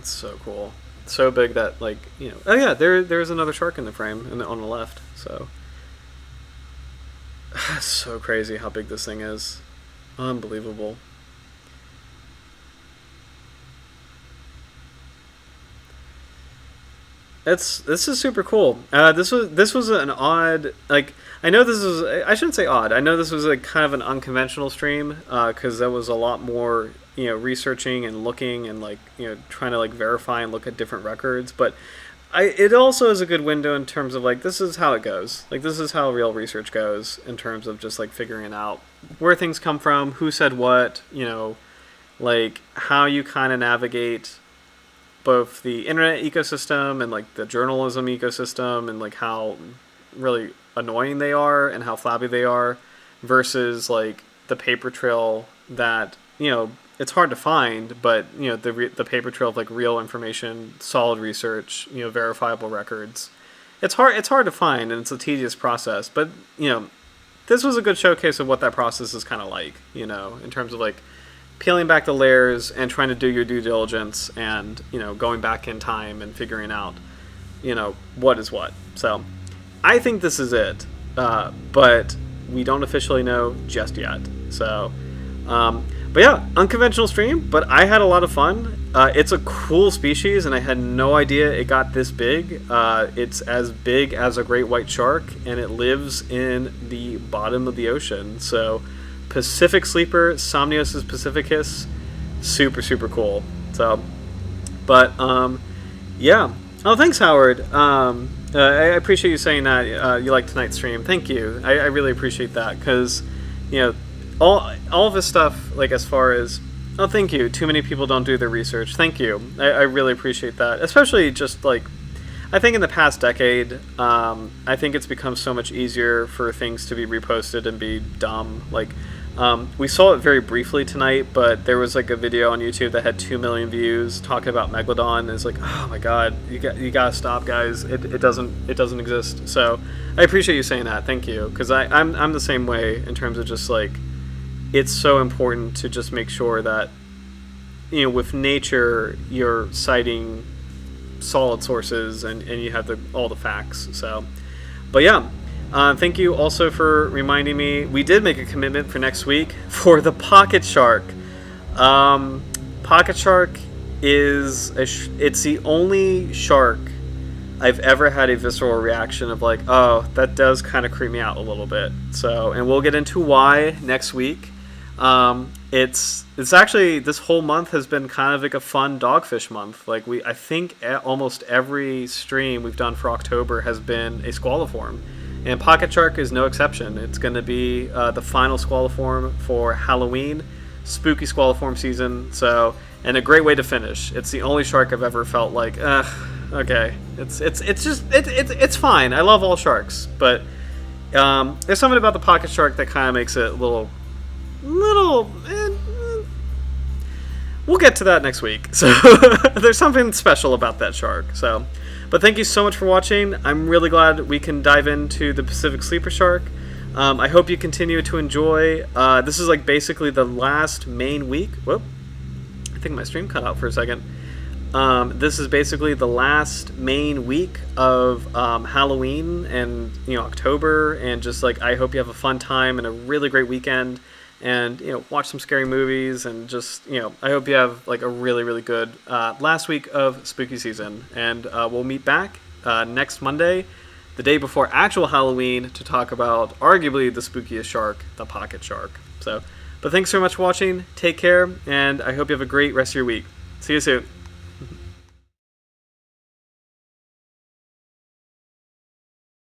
It's so cool. So big that, like, oh yeah, there's another shark in the frame on the left. So it's so crazy how big this thing is. Unbelievable. This is super cool. This was an odd, like, I know this was, I shouldn't say odd. I know this was a kind of an unconventional stream because there was a lot more researching and looking and, like, trying to, like, verify and look at different records. But it also is a good window in terms of, like, this is how it goes. Like, this is how real research goes in terms of just, like, figuring out where things come from, who said what, like how you kind of navigate both the internet ecosystem and, like, the journalism ecosystem, and, like, how really annoying they are and how flabby they are versus, like, the paper trail that it's hard to find, but the paper trail of, like, real information, solid research, verifiable records. It's hard to find, and it's a tedious process, but this was a good showcase of what that process is kind of like, in terms of, like, peeling back the layers and trying to do your due diligence and, going back in time and figuring out, what is what. So I think this is it, but we don't officially know just yet. So, but yeah, unconventional stream, but I had a lot of fun. It's a cool species, and I had no idea it got this big. It's as big as a great white shark, and it lives in the bottom of the ocean. So Pacific sleeper, Somniosus pacificus, super, super cool. So, but, yeah. Oh, thanks, Howard. I appreciate you saying that you liked tonight's stream. Thank you. I really appreciate that, because, all of this stuff, like, as far as, oh, thank you. Too many people don't do their research. Thank you. I really appreciate that. Especially just, like, I think in the past decade, I think it's become so much easier for things to be reposted and be dumb. Like, we saw it very briefly tonight, but there was, like, a video on YouTube that had 2 million views talking about Megalodon. It's like, oh my god, you gotta stop, guys. It doesn't exist. So I appreciate you saying that. Thank you, because I'm the same way in terms of just, like, it's so important to just make sure that with nature you're citing solid sources and you have all the facts. So, but yeah. Thank you also for reminding me. We did make a commitment for next week for the pocket shark. Pocket shark is it's the only shark I've ever had a visceral reaction of, like, oh, that does kind of creep me out a little bit. So, and we'll get into why next week. It's actually, this whole month has been kind of like a fun dogfish month. Like, I think almost every stream we've done for October has been a squaliform. And pocket shark is no exception. It's going to be the final squaliform for Halloween, spooky squaliform season. So, and a great way to finish. It's the only shark I've ever felt like, okay, it's fine. I love all sharks, but there's something about the pocket shark that kind of makes it a little. We'll get to that next week. So there's something special about that shark. So. But thank you so much for watching. I'm really glad we can dive into the Pacific sleeper shark. I hope you continue to enjoy. This is, like, basically the last main week. Whoop. I think my stream cut out for a second. This is basically the last main week of Halloween and October, and just, like, I hope you have a fun time and a really great weekend. And watch some scary movies, and just I hope you have, like, a really, really good last week of spooky season. And we'll meet back next Monday, the day before actual Halloween, to talk about arguably the spookiest shark, the pocket shark. So, but thanks so much for watching. Take care, and I hope you have a great rest of your week. See you soon.